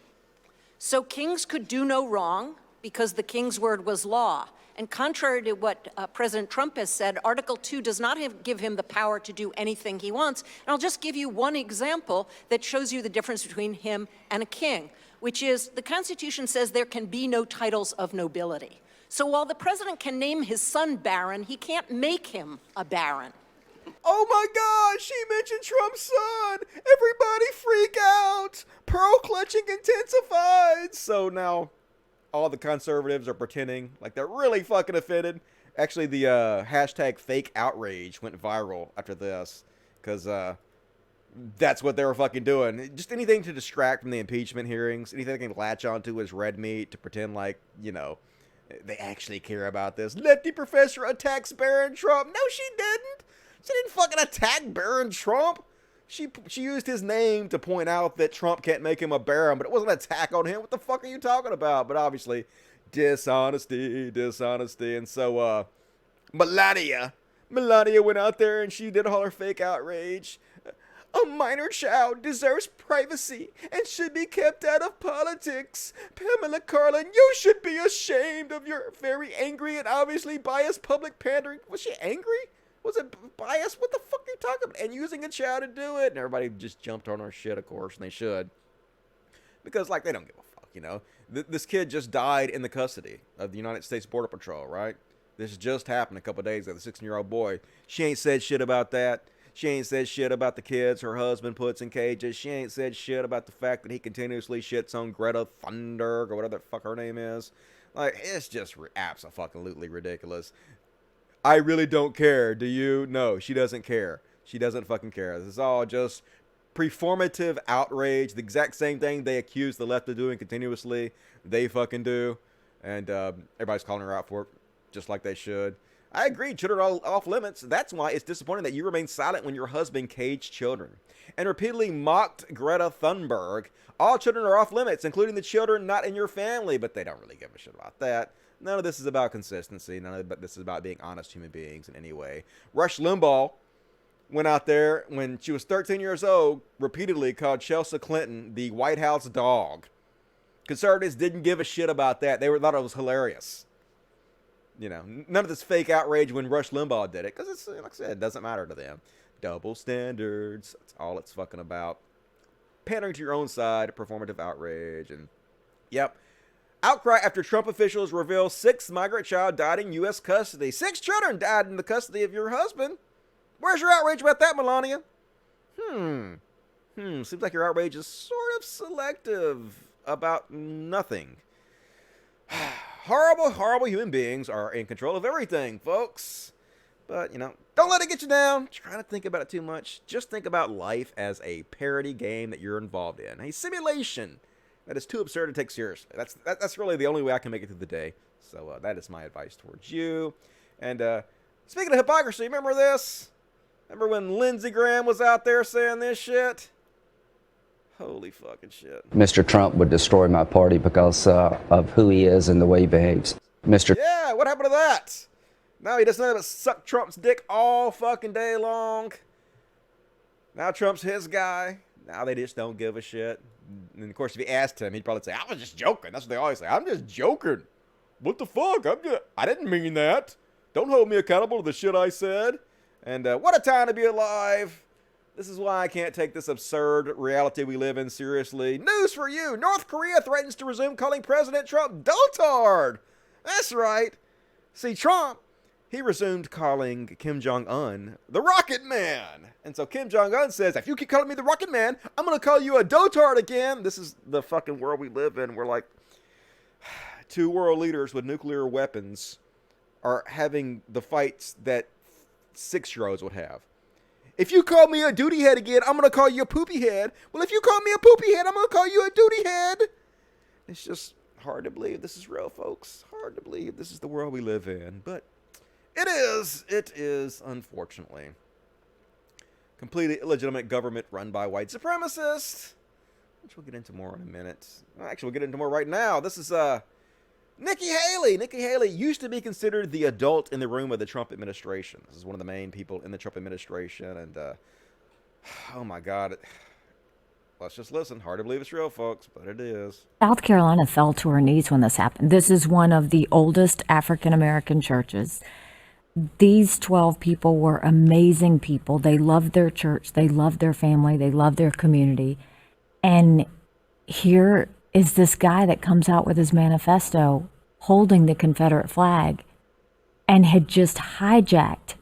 So kings could do no wrong because the king's word was law. And contrary to what President Trump has said, Article 2 does not give him the power to do anything he wants. And I'll just give you one example that shows you the difference between him and a king, which is the Constitution says there can be no titles of nobility. So while the president can name his son Barron, he can't make him a baron. Oh my God, she mentioned Trump's son. Everybody freak out. Pearl clutching intensified. So now all the conservatives are pretending like they're really fucking offended. Actually, the hashtag fake outrage went viral after this because that's what they were fucking doing. Just anything to distract from the impeachment hearings, anything they can latch onto as red meat to pretend like, you know, they actually care about this. Lefty professor attacks Barron Trump. No, she didn't. She didn't fucking attack Barron Trump. She used his name to point out that Trump can't make him a baron, but it wasn't an attack on him. What the fuck are you talking about? But obviously, dishonesty. And so, Melania went out there and she did all her fake outrage. A minor child deserves privacy and should be kept out of politics. Pamela Carlin, you should be ashamed of your very angry and obviously biased public pandering. Was she angry? Was it biased? What the fuck are you talking about? And using a child to do it. And everybody just jumped on our shit, of course, and they should. Because, like, they don't give a fuck, you know? This kid just died in the custody of the United States Border Patrol, right? This just happened a couple days ago, the 16-year-old boy. She ain't said shit about that. She ain't said shit about the kids her husband puts in cages. She ain't said shit about the fact that he continuously shits on Greta Thunberg or whatever the fuck her name is. Like, it's just absolutely ridiculous. I really don't care. Do you? No, she doesn't care. She doesn't fucking care. This is all just performative outrage. The exact same thing they accuse the left of doing continuously. They fucking do. And everybody's calling her out for it, just like they should. I agree, children are off limits. That's why it's disappointing that you remain silent when your husband caged children and repeatedly mocked Greta Thunberg. All children are off limits, including the children not in your family, but they don't really give a shit about that. None of this is about consistency. None of this is about being honest human beings in any way. Rush Limbaugh went out there when she was 13 years old, repeatedly called Chelsea Clinton the White House dog. Conservatives didn't give a shit about that. They thought it was hilarious. You know, none of this fake outrage when Rush Limbaugh did it, because it's, like I said, it doesn't matter to them. Double standards. That's all it's fucking about. Pandering to your own side, performative outrage, and yep. Outcry after Trump officials reveal 6th migrant child died in U.S. custody. 6 children died in the custody of your husband. Where's your outrage about that, Melania? Seems like your outrage is sort of selective about nothing. Horrible human beings are in control of everything, folks. But, you know, don't let it get you down. Try not to think about it too much. Just think about life as a parody game that you're involved in. A simulation that is too absurd to take seriously. That's really the only way I can make it through the day. So that is my advice towards you. And speaking of hypocrisy, remember this? Remember when Lindsey Graham was out there saying this shit? Holy fucking shit. Mr. Trump would destroy my party because of who he is and the way he behaves. Yeah, what happened to that? Now he does nothing but suck Trump's dick all fucking day long. Now Trump's his guy. Now they just don't give a shit. And of course, if you asked him, he'd probably say, I was just joking. That's what they always say. I'm just joking. What the fuck? I didn't mean that. Don't hold me accountable to the shit I said. And what a time to be alive. This is why I can't take this absurd reality we live in seriously. News for you. North Korea threatens to resume calling President Trump dotard. That's right. See, Trump, he resumed calling Kim Jong-un the Rocket Man. And so Kim Jong-un says, if you keep calling me the Rocket Man, I'm going to call you a dotard again. This is the fucking world we live in. We're like, two world leaders with nuclear weapons are having the fights that 6-year-olds would have. If you call me a duty head again, I'm going to call you a poopy head. Well, if you call me a poopy head, I'm going to call you a duty head. It's just hard to believe this is real, folks. Hard to believe this is the world we live in. But it is, unfortunately. Completely illegitimate government run by white supremacists. Which we'll get into more in a minute. Actually, we'll get into more right now. This is, Nikki Haley. Nikki Haley used to be considered the adult in the room of the Trump administration. This is one of the main people in the Trump administration. And, oh my God. Let's just listen. Hard to believe it's real, folks, but it is. South Carolina fell to her knees when this happened. This is one of the oldest African-American churches. These 12 people were amazing people. They loved their church. They loved their family. They loved their community. And here is this guy that comes out with his manifesto holding the Confederate flag and had just hijacked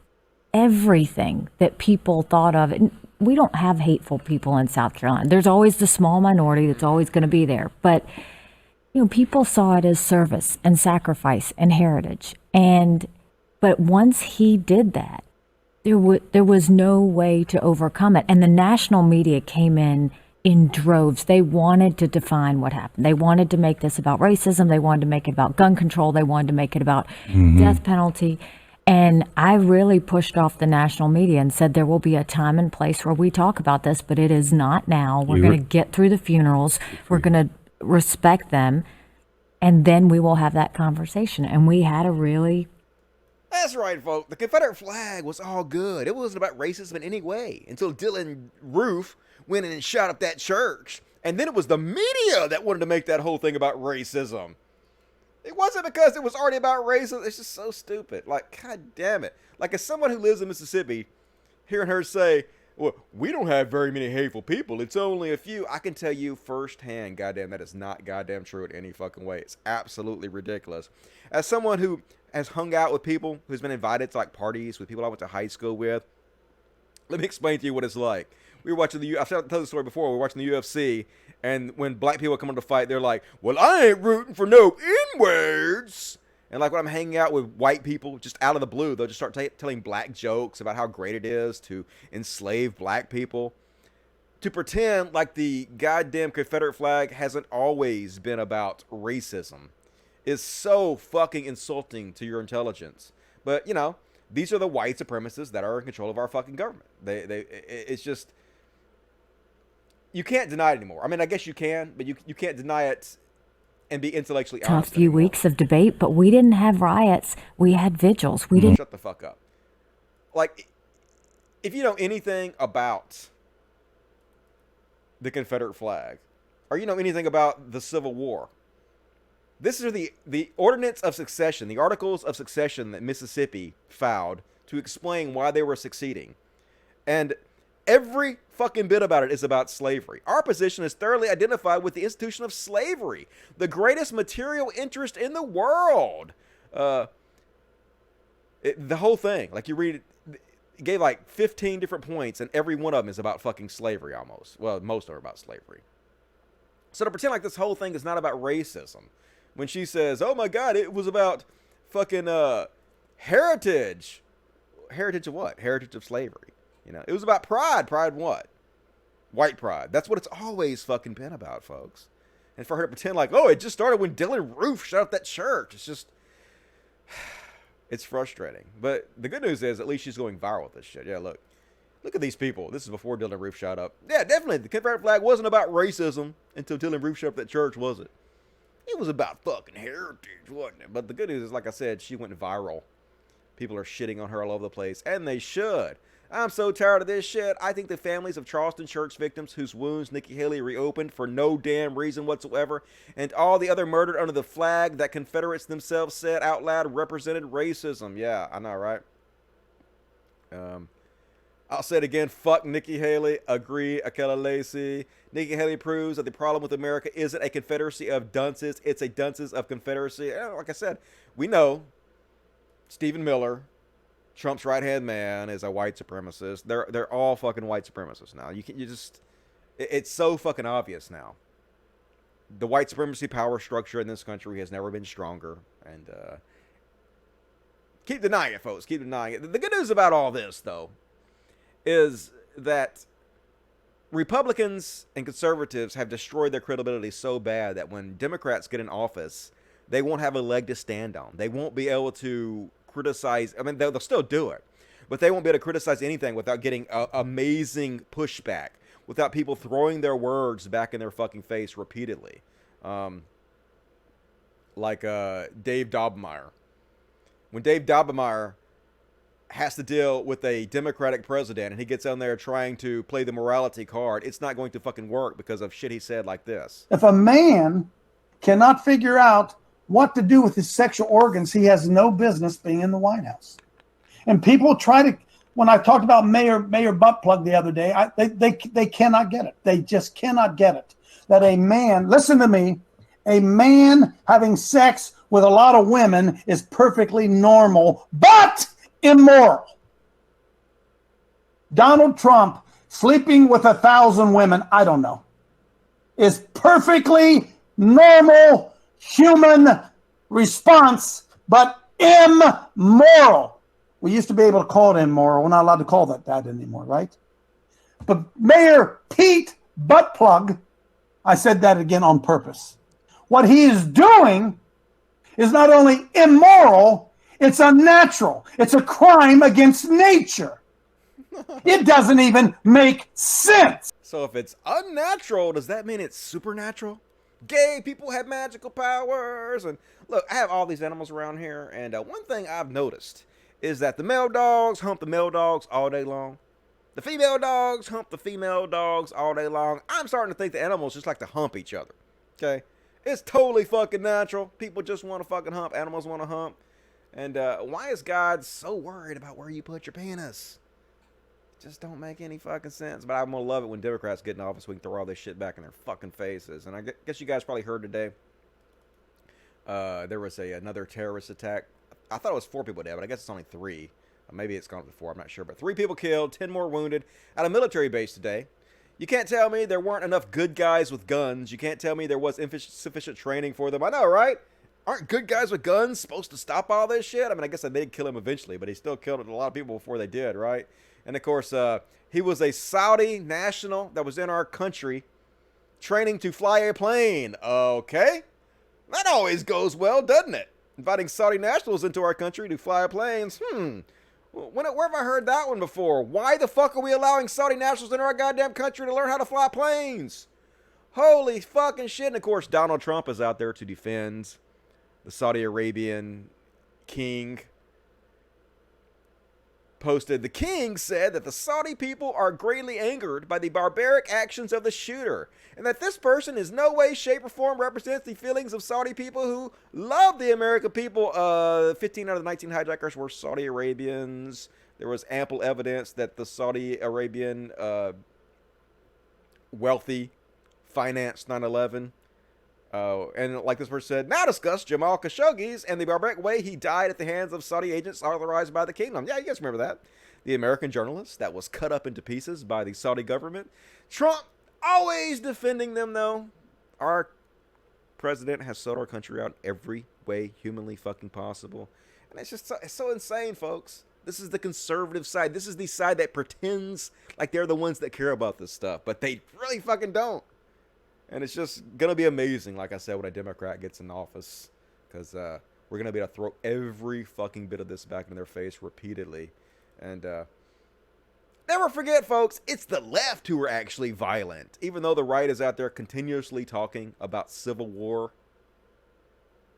everything that people thought of. And we don't have hateful people in South Carolina. There's always the small minority that's always going to be there. But, people saw it as service and sacrifice and heritage. But once he did that, there was no way to overcome it. And the national media came in droves. They wanted to define what happened. They wanted to make this about racism. They wanted to make it about gun control. They wanted to make it about death penalty. And I really pushed off the national media and said there will be a time and place where we talk about this, but it is not now. We're going to get through the funerals. We're going to respect them. And then we will have that conversation. And we had a really... That's right, folks. The Confederate flag was all good. It wasn't about racism in any way until Dylan Roof went in and shot up that church. And then it was the media that wanted to make that whole thing about racism. It wasn't because it was already about racism. It's just so stupid. Like, God damn it. Like, as someone who lives in Mississippi, hearing her say, well, we don't have very many hateful people. It's only a few. I can tell you firsthand, goddamn, that is not goddamn true in any fucking way. It's absolutely ridiculous. As someone who has hung out with people, who's been invited to, like, parties with people I went to high school with, let me explain to you what it's like. We were watching I've told the story before. We were watching the UFC, and when black people come on to fight, they're like, well, I ain't rooting for no N-words. And like when I'm hanging out with white people, just out of the blue, they'll just start telling black jokes about how great it is to enslave black people. To pretend like the goddamn Confederate flag hasn't always been about racism is so fucking insulting to your intelligence. But, these are the white supremacists that are in control of our fucking government. It's just... You can't deny it anymore. I mean, I guess you can, but you can't deny it and be intellectually honest. Tough few weeks of debate, but we didn't have riots. We had vigils. We didn't. Shut the fuck up. Like, if you know anything about the Confederate flag, or you know anything about the Civil War, this is the Ordinance of Succession, the Articles of Succession that Mississippi filed to explain why they were succeeding. And every fucking bit about it is about slavery. Our position is thoroughly identified with the institution of slavery, the greatest material interest in the world. The whole thing, like you read it gave like 15 different points, and every one of them is about fucking slavery almost. Well, most are about slavery. So to pretend like this whole thing is not about racism, when she says, oh my God, it was about fucking heritage. Heritage of what? Heritage of slavery. It was about pride. Pride what? White pride. That's what it's always fucking been about, folks. And for her to pretend like, oh, it just started when Dylan Roof shut up that church. It's just, it's frustrating. But the good news is at least she's going viral with this shit. Yeah, look at these people. This is before Dylan Roof shot up. Yeah, definitely. The Confederate flag wasn't about racism until Dylan Roof shut up that church, was it? It was about fucking heritage, wasn't it? But the good news is, like I said, she went viral. People are shitting on her all over the place, and they should. I'm so tired of this shit. I think the families of Charleston church victims whose wounds Nikki Haley reopened for no damn reason whatsoever, and all the other murdered under the flag that Confederates themselves said out loud represented racism. Yeah, I know, right? I'll say it again. Fuck Nikki Haley. Agree, Akela Lacey. Nikki Haley proves that the problem with America isn't a confederacy of dunces. It's a dunces of confederacy. Like I said, we know Stephen Miller, Trump's right-hand man, is a white supremacist. They're all fucking white supremacists now. It's so fucking obvious now. The white supremacy power structure in this country has never been stronger, and keep denying it, folks. Keep denying it. The good news about all this, though, is that Republicans and conservatives have destroyed their credibility so bad that when Democrats get in office, they won't have a leg to stand on. They won't be able to criticize. I mean, they'll still do it, but they won't be able to criticize anything without getting amazing pushback, without people throwing their words back in their fucking face repeatedly. Like Dave Daubenmire. When Dave Daubenmire has to deal with a Democratic president and he gets on there trying to play the morality card, it's not going to fucking work because of shit he said like this. If a man cannot figure out what to do with his sexual organs, he has no business being in the White House. And people try to, when I talked about Mayor Buttplug the other day, they cannot get it. They just cannot get it. That a man, listen to me, a man having sex with a lot of women is perfectly normal, but immoral. Donald Trump sleeping with 1,000 women, I don't know, is perfectly normal human response, but immoral. We used to be able to call it immoral. We're not allowed to call that anymore, right? But Mayor Pete Buttplug, I said that again on purpose. What he is doing is not only immoral, it's unnatural. It's a crime against nature. It doesn't even make sense. So if it's unnatural, does that mean it's supernatural? Gay people have magical powers. And look, I have all these animals around here, and one thing I've noticed is that the male dogs hump the male dogs all day long. The female dogs hump the female dogs all day long. I'm starting to think the animals just like to hump each other. Okay? It's totally fucking natural. People just want to fucking hump. Animals want to hump. And why is God so worried about where you put your penis? Just don't make any fucking sense. But I'm going to love it when Democrats get in office. We can throw all this shit back in their fucking faces. And I guess you guys probably heard today there was another terrorist attack. I thought it was 4 people dead, but I guess it's only 3. Maybe it's gone up to 4. I'm not sure. But 3 people killed, 10 more wounded at a military base today. You can't tell me there weren't enough good guys with guns. You can't tell me there was insufficient training for them. I know, right? Aren't good guys with guns supposed to stop all this shit? I mean, I guess they did kill him eventually, but he still killed a lot of people before they did, right? And, of course, he was a Saudi national that was in our country training to fly a plane. Okay. That always goes well, doesn't it? Inviting Saudi nationals into our country to fly planes. Where have I heard that one before? Why the fuck are we allowing Saudi nationals in our goddamn country to learn how to fly planes? Holy fucking shit. And, of course, Donald Trump is out there to defend the Saudi Arabian king. Posted, the king said that the Saudi people are greatly angered by the barbaric actions of the shooter, and that this person in no way, shape, or form represents the feelings of Saudi people who love the American people. 15 out of the 19 hijackers were Saudi Arabians. There was ample evidence that the Saudi Arabian wealthy financed 9/11. And like this person said, now discuss Jamal Khashoggi's and the barbaric way he died at the hands of Saudi agents authorized by the kingdom. Yeah, you guys remember that. The American journalist that was cut up into pieces by the Saudi government. Trump always defending them, though. Our president has sold our country out every way humanly fucking possible. And it's just it's so insane, folks. This is the conservative side. This is the side that pretends like they're the ones that care about this stuff, but they really fucking don't. And it's just going to be amazing, like I said, when a Democrat gets in office. Because we're going to be able to throw every fucking bit of this back in their face repeatedly. And never forget, folks, it's the left who are actually violent. Even though the right is out there continuously talking about civil war.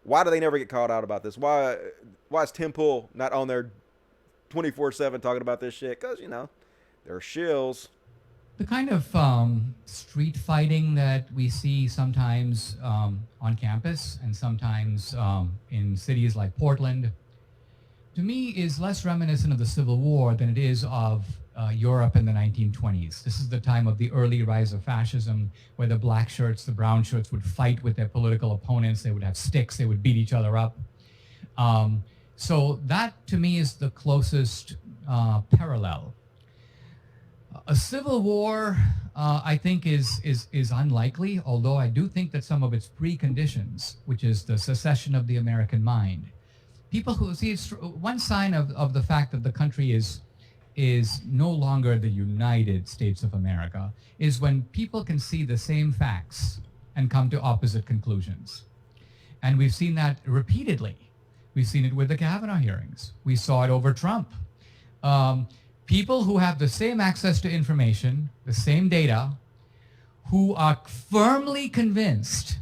Why do they never get called out about this? Why is Tim Pool not on there 24/7 talking about this shit? Because, you know, they're shills. The kind of street fighting that we see sometimes on campus and sometimes in cities like Portland, to me is less reminiscent of the Civil War than it is of Europe in the 1920s. This is the time of the early rise of fascism, where the black shirts, the brown shirts would fight with their political opponents. They would have sticks. They would beat each other up. So that, to me, is the closest parallel. A civil war, I think, is unlikely, although I do think that some of its preconditions, which is the secession of the American mind, people who see it's one sign of the fact that the country is no longer the United States of America is when people can see the same facts and come to opposite conclusions. And we've seen that repeatedly. We've seen it with the Kavanaugh hearings. We saw it over Trump. People who have the same access to information, the same data, who are firmly convinced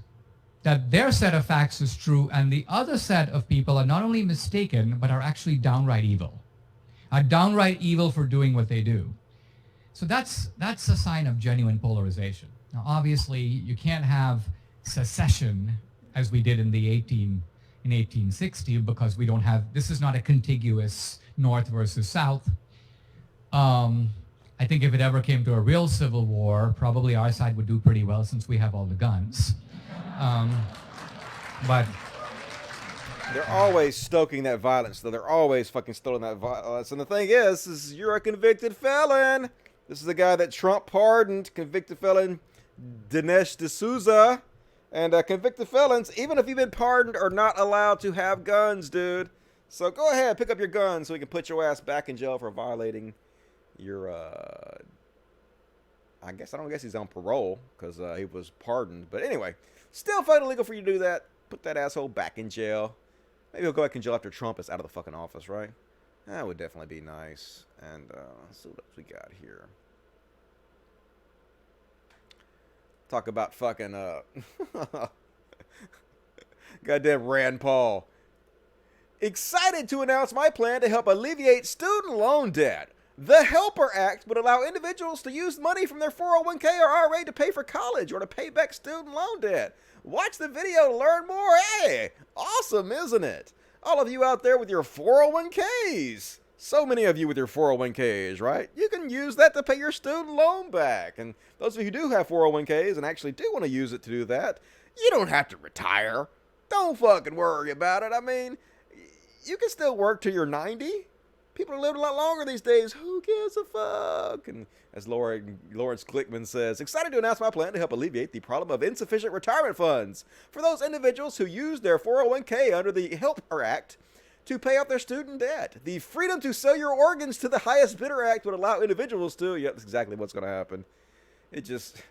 that their set of facts is true and the other set of people are not only mistaken, but are actually downright evil. Are downright evil for doing what they do. So that's a sign of genuine polarization. Now, obviously, you can't have secession as we did in 1860 because we don't have, this is not a contiguous North versus South. I think if it ever came to a real civil war, probably our side would do pretty well since we have all the guns. But they're always stoking that violence, though. They're always fucking stoking that violence. And the thing is you're a convicted felon. This is the guy that Trump pardoned, convicted felon Dinesh D'Souza. And convicted felons, even if you've been pardoned, are not allowed to have guns, dude. So go ahead, pick up your gun so we can put your ass back in jail for violating your, I guess he's on parole because he was pardoned. But anyway, still fucking illegal for you to do that. Put that asshole back in jail. Maybe he'll go back in jail after Trump is out of the fucking office, right? That would definitely be nice. And let's see what else we got here. Talk about fucking, goddamn Rand Paul. Excited to announce my plan to help alleviate student loan debt. The Helper Act would allow individuals to use money from their 401k or IRA to pay for college or to pay back student loan debt. Watch the video to learn more. Hey, awesome, isn't it? All of you out there with your 401ks. So many of you with your 401ks, right? You can use that to pay your student loan back. And those of you who do have 401ks and actually do want to use it to do that, you don't have to retire. Don't fucking worry about it. I mean, you can still work till you're 90. People are living a lot longer these days. Who gives a fuck? And as Lawrence Glickman says, excited to announce my plan to help alleviate the problem of insufficient retirement funds for those individuals who use their 401k under the Helper Act to pay off their student debt. The Freedom to Sell Your Organs to the Highest Bidder Act would allow individuals to, yeah, that's exactly what's going to happen. It just,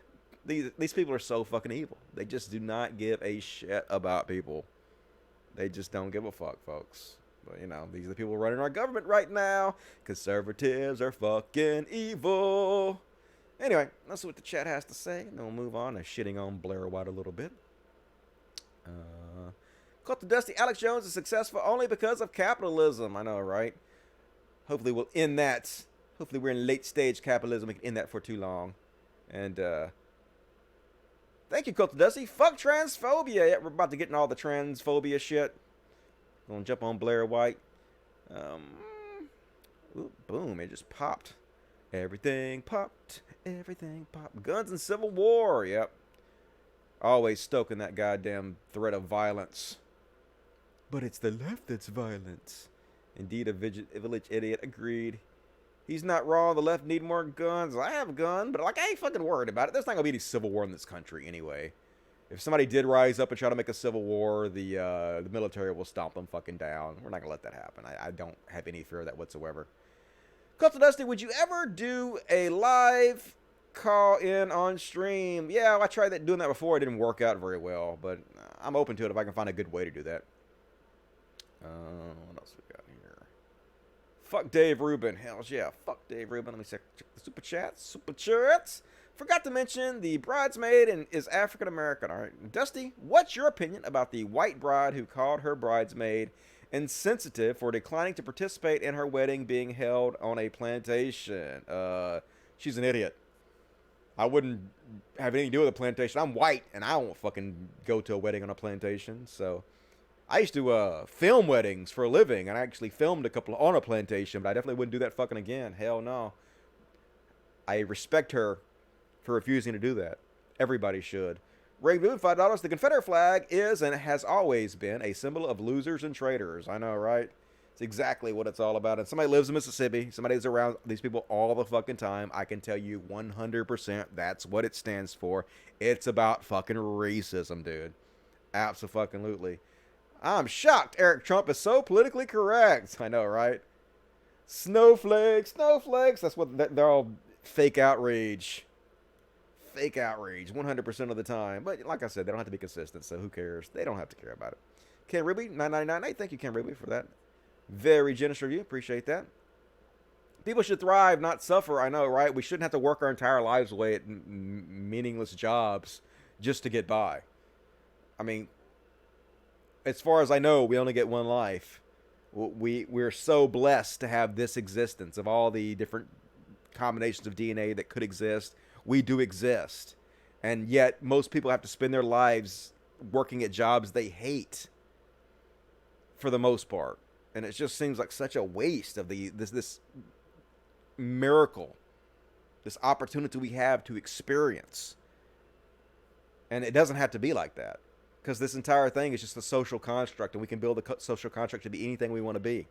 these people are so fucking evil. They just do not give a shit about people. They just don't give a fuck, folks. But, you know, these are the people running our government right now. Conservatives are fucking evil. Anyway, let's see what the chat has to say. And then we'll move on to shitting on Blaire White a little bit. Cult to Dusty, Alex Jones is successful only because of capitalism. I know, right? Hopefully we'll end that. Hopefully we're in late stage capitalism. We can end that for too long. And, thank you, Cult to Dusty. Fuck transphobia. Yeah, we're about to get in all the transphobia shit. Gonna jump on Blaire White. Ooh, boom, it just popped. Everything popped. Everything popped. Guns and Civil War. Yep. Always stoking that goddamn threat of violence. But it's the left that's violent. Indeed, a village idiot agreed. He's not wrong. The left need more guns. I have a gun, but like I ain't fucking worried about it. There's not gonna be any civil war in this country anyway. If somebody did rise up and try to make a civil war, the military will stomp them fucking down. We're not gonna let that happen. I don't have any fear of that whatsoever. Cult of Dusty, would you ever do a live call in on stream? Yeah, I tried doing that before. It didn't work out very well, but I'm open to it if I can find a good way to do that. What else we got here? Fuck Dave Rubin. Hells yeah. Fuck Dave Rubin. Let me check the super chats. Super chats. Forgot to mention the bridesmaid is African American. All right, Dusty, what's your opinion about the white bride who called her bridesmaid insensitive for declining to participate in her wedding being held on a plantation? She's an idiot. I wouldn't have anything to do with a plantation. I'm white, and I won't fucking go to a wedding on a plantation. So I used to film weddings for a living, and I actually filmed a couple on a plantation, but I definitely wouldn't do that fucking again. Hell no. I respect her for refusing to do that. Everybody should. Ray Blue, $5. The Confederate flag is and has always been a symbol of losers and traitors. I know, right? It's exactly what it's all about. And somebody lives in Mississippi. Somebody's around these people all the fucking time. I can tell you 100% that's what it stands for. It's about fucking racism, dude. Absolutely. I'm shocked Eric Trump is so politically correct. I know, right? Snowflakes. That's what they're all fake outrage. Fake outrage 100% of the time. But like I said, they don't have to be consistent, so who cares? They don't have to care about it. Ken Ruby, 999. Hey, thank you, Ken Ruby, for that. Very generous review. Appreciate that. People should thrive, not suffer. I know, right? We shouldn't have to work our entire lives away at meaningless jobs just to get by. I mean, as far as I know, we only get one life. We're so blessed to have this existence of all the different combinations of DNA that could exist. We do exist. And yet, most people have to spend their lives working at jobs they hate for the most part. And it just seems like such a waste of this miracle, this opportunity we have to experience. And it doesn't have to be like that, because this entire thing is just a social construct, and we can build a social construct to be anything we want to be.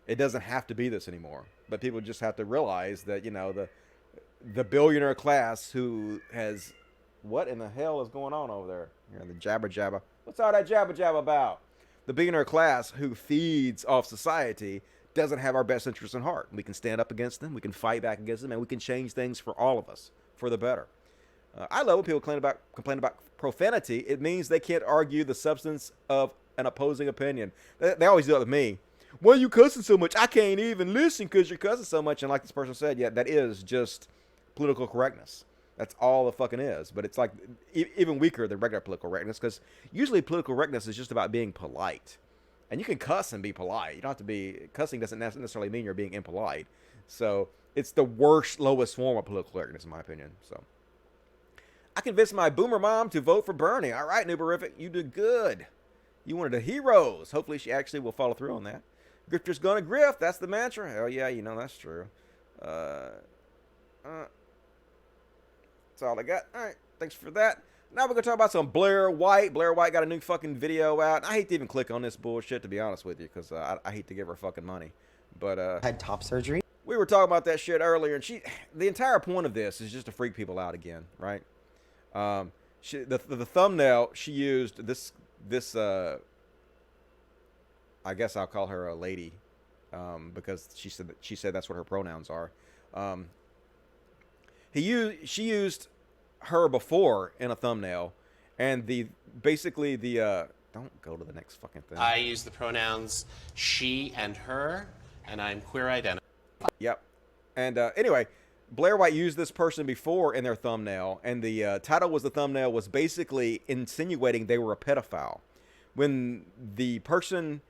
It doesn't have to be this anymore. But people just have to realize that, you know, the billionaire class who has... What in the hell is going on over there? Here, the jabber jabber. What's all that jabber jabber about? The billionaire class who feeds off society doesn't have our best interests in heart. We can stand up against them. We can fight back against them. And we can change things for all of us for the better. I love when people complain about profanity. It means they can't argue the substance of an opposing opinion. They always do it with me. Why are you cussing so much? I can't even listen because you're cussing so much. And like this person said, yeah, that is just political correctness. That's all it fucking is. But it's like even weaker than regular political correctness, because usually political correctness is just about being polite. And you can cuss and be polite. You don't have to be... Cussing doesn't necessarily mean you're being impolite. So it's the worst, lowest form of political correctness, in my opinion. So I convinced my boomer mom to vote for Bernie. All right, Nuberific, you did good. You wanted a heroes. Hopefully she actually will follow through on that. Grifter's gonna grift. That's the mantra. Hell yeah, you know that's true. That's all I got. All right, thanks for that. Now we're gonna talk about some Blaire White. Blaire White got a new fucking video out. I hate to even click on this bullshit, to be honest with you, because I hate to give her fucking money. But had top surgery. We were talking about that shit earlier, and the entire point of this is just to freak people out again, right? The thumbnail she used this I guess I'll call her a lady, because she said that's what her pronouns are. She used her before in a thumbnail, and basically don't go to the next fucking thing. I use the pronouns she and her, and I'm queer identified. Yep. And anyway, Blaire White used this person before in their thumbnail, and the title was the thumbnail was basically insinuating they were a pedophile, when the person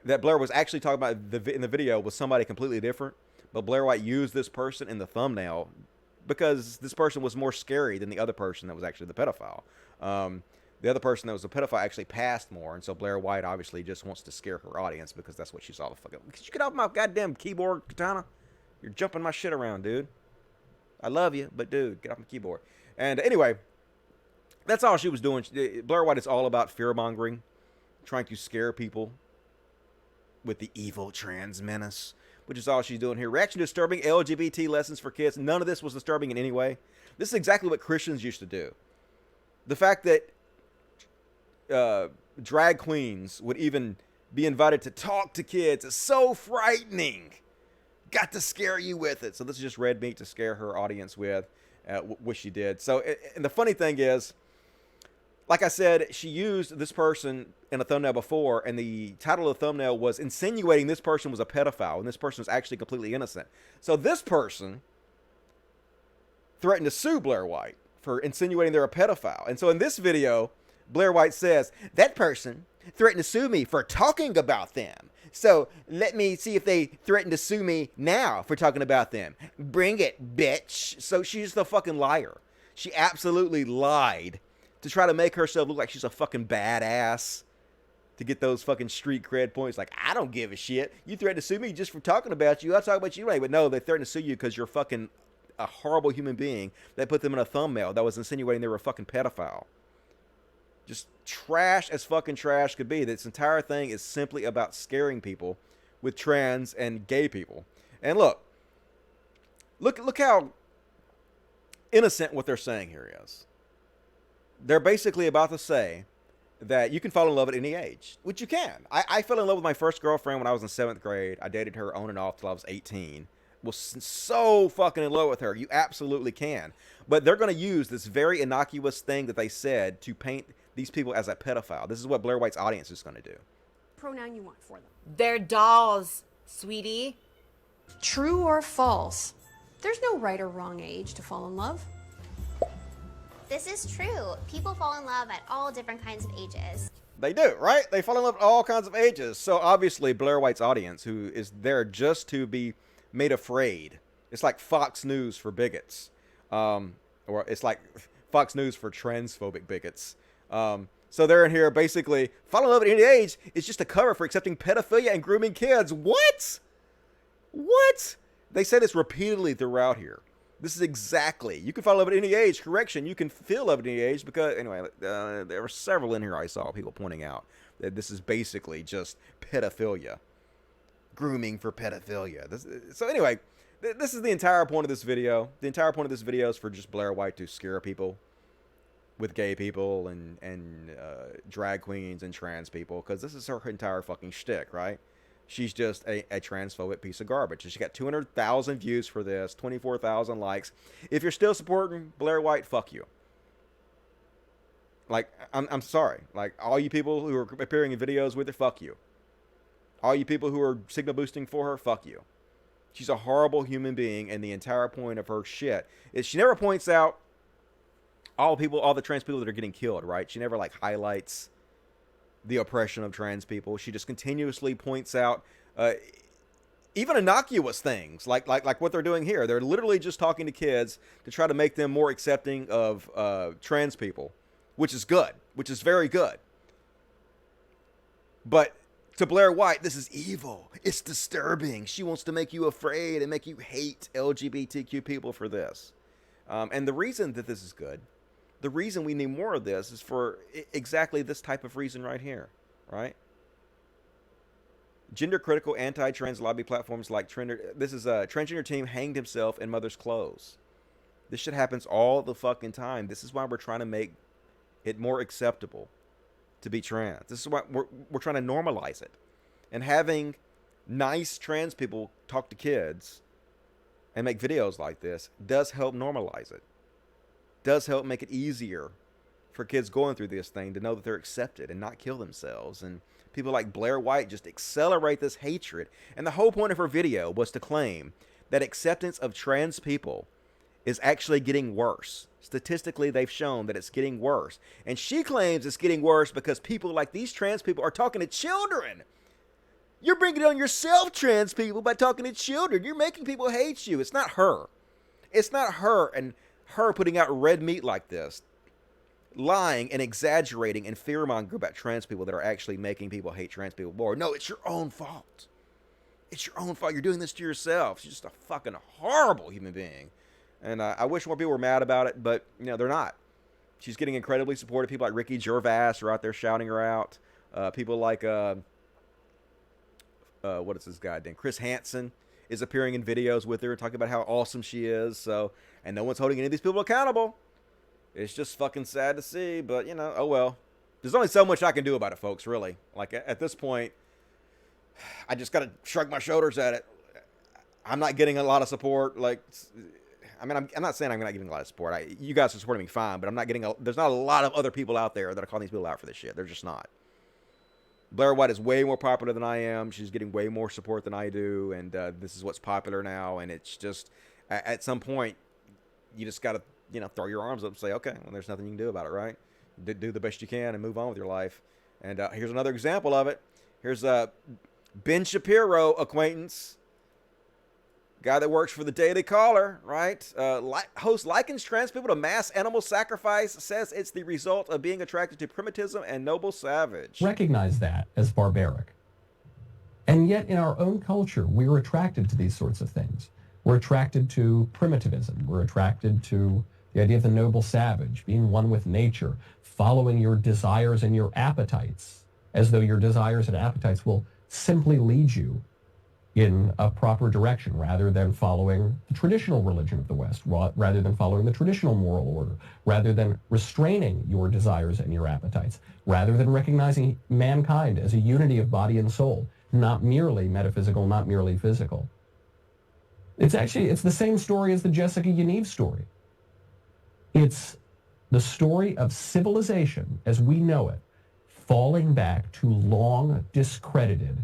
that Blaire was actually talking about in the video was somebody completely different. But Blaire White used this person in the thumbnail because this person was more scary than the other person that was actually the pedophile. The other person that was a pedophile actually passed more, and so Blaire White obviously just wants to scare her audience because that's what she saw the fucking... Could you get off my goddamn keyboard, Katana? You're jumping my shit around, dude. I love you, but dude, get off my keyboard. And anyway, that's all she was doing. Blaire White is all about fear-mongering, trying to scare people with the evil trans menace, which is all she's doing here. Reaction to disturbing LGBT lessons for kids. None of this was disturbing in any way. This is exactly what Christians used to do. The fact that drag queens would even be invited to talk to kids is so frightening. Got to scare you with it. So this is just red meat to scare her audience with, what she did. So, and the funny thing is, like I said, she used this person in a thumbnail before, and the title of the thumbnail was insinuating this person was a pedophile, and this person was actually completely innocent. So this person threatened to sue Blaire White for insinuating they're a pedophile. And so in this video, Blaire White says, that person threatened to sue me for talking about them. So let me see if they threaten to sue me now for talking about them. Bring it, bitch. So she's the fucking liar. She absolutely lied to try to make herself look like she's a fucking badass, to get those fucking street cred points. Like, I don't give a shit. You threatened to sue me just for talking about you. I'll talk about you anyway. But no, they threatened to sue you because you're fucking a horrible human being that put them in a thumbnail that was insinuating they were a fucking pedophile. Just trash as fucking trash could be. This entire thing is simply about scaring people with trans and gay people. And look how innocent what they're saying here is. They're basically about to say that you can fall in love at any age, which you can. I fell in love with my first girlfriend when I was in 7th grade. I dated her on and off till I was 18. Was so fucking in love with her. You absolutely can. But they're going to use this very innocuous thing that they said to paint these people as a pedophile. This is what Blaire White's audience is going to do. Pronoun you want for them? They're dolls, sweetie. True or false? There's no right or wrong age to fall in love. This is true. People fall in love at all different kinds of ages. They do, right? They fall in love at all kinds of ages. So obviously Blaire White's audience, who is there just to be made afraid. It's like Fox News for bigots. Or it's like Fox News for transphobic bigots. So they're in here basically, fall in love at any age is just a cover for accepting pedophilia and grooming kids. What? What? They say this repeatedly throughout here. This is exactly, you can fall in love at any age. Correction, you can feel love at any age because, anyway, there were several in here I saw people pointing out that this is basically just pedophilia. Grooming for pedophilia. So anyway, this is the entire point of this video. The entire point of this video is for just Blaire White to scare people with gay people and drag queens and trans people, because this is her entire fucking shtick, right? She's just a transphobic piece of garbage. She got 200,000 views for this, 24,000 likes. If you're still supporting Blaire White, fuck you. Like, I'm sorry. Like, all you people who are appearing in videos with her, fuck you. All you people who are signal boosting for her, fuck you. She's a horrible human being, and the entire point of her shit is she never points out all the trans people that are getting killed, right? She never, like, highlights the oppression of trans people. She just continuously points out even innocuous things like what they're doing here. They're literally just talking to kids to try to make them more accepting of trans people, which is good, which is very good. But to Blaire White, this is evil. It's disturbing. She wants to make you afraid and make you hate LGBTQ people for this. And the reason that this is good, the reason we need more of this is for exactly this type of reason right here, right? Gender-critical anti-trans lobby platforms like transgender team hanged himself in mother's clothes. This shit happens all the fucking time. This is why we're trying to make it more acceptable to be trans. This is why we're trying to normalize it. And having nice trans people talk to kids and make videos like this does help normalize it. Does help make it easier for kids going through this thing to know that they're accepted and not kill themselves. And people like Blaire White just accelerate this hatred. And the whole point of her video was to claim that acceptance of trans people is actually getting worse. Statistically, they've shown that it's getting worse. And she claims it's getting worse because people like these trans people are talking to children. You're bringing it on yourself, trans people, by talking to children. You're making people hate you. It's not her. It's not her and her putting out red meat like this, lying and exaggerating and fear-mongering about trans people that are actually making people hate trans people more. No, it's your own fault. It's your own fault. You're doing this to yourself. She's just a fucking horrible human being. And I wish more people were mad about it, but, you know, they're not. She's getting incredibly supportive. People like Ricky Gervais are out there shouting her out. People like, what is this guy named? Chris Hansen is appearing in videos with her, talking about how awesome she is. So, and no one's holding any of these people accountable. It's just fucking sad to see, but, you know, oh well. There's only so much I can do about it, folks, really. Like, at this point, I just got to shrug my shoulders at it. I'm not getting a lot of support. Like, I mean, I'm not saying I'm not getting a lot of support. You guys are supporting me fine, but I'm not getting there's not a lot of other people out there that are calling these people out for this shit. They're just not. Blaire White is way more popular than I am. She's getting way more support than I do, and this is what's popular now. And it's just, at some point, you just got to, you know, throw your arms up and say, okay, well, there's nothing you can do about it, right? Do the best you can and move on with your life. And here's another example of it. Here's Ben Shapiro acquaintance, guy that works for the Daily Caller, right? Host likens trans people to mass animal sacrifice, says it's the result of being attracted to primitivism and noble savage. Recognize that as barbaric. And yet in our own culture, we're attracted to these sorts of things. We're attracted to primitivism. We're attracted to The idea of the noble savage, being one with nature, following your desires and your appetites, as though your desires and appetites will simply lead you in a proper direction rather than following the traditional religion of the West, rather than following the traditional moral order, rather than restraining your desires and your appetites, rather than recognizing mankind as a unity of body and soul, not merely metaphysical, not merely physical. It's the same story as the Jessica Yaniv story. It's the story of civilization as we know it, falling back to long discredited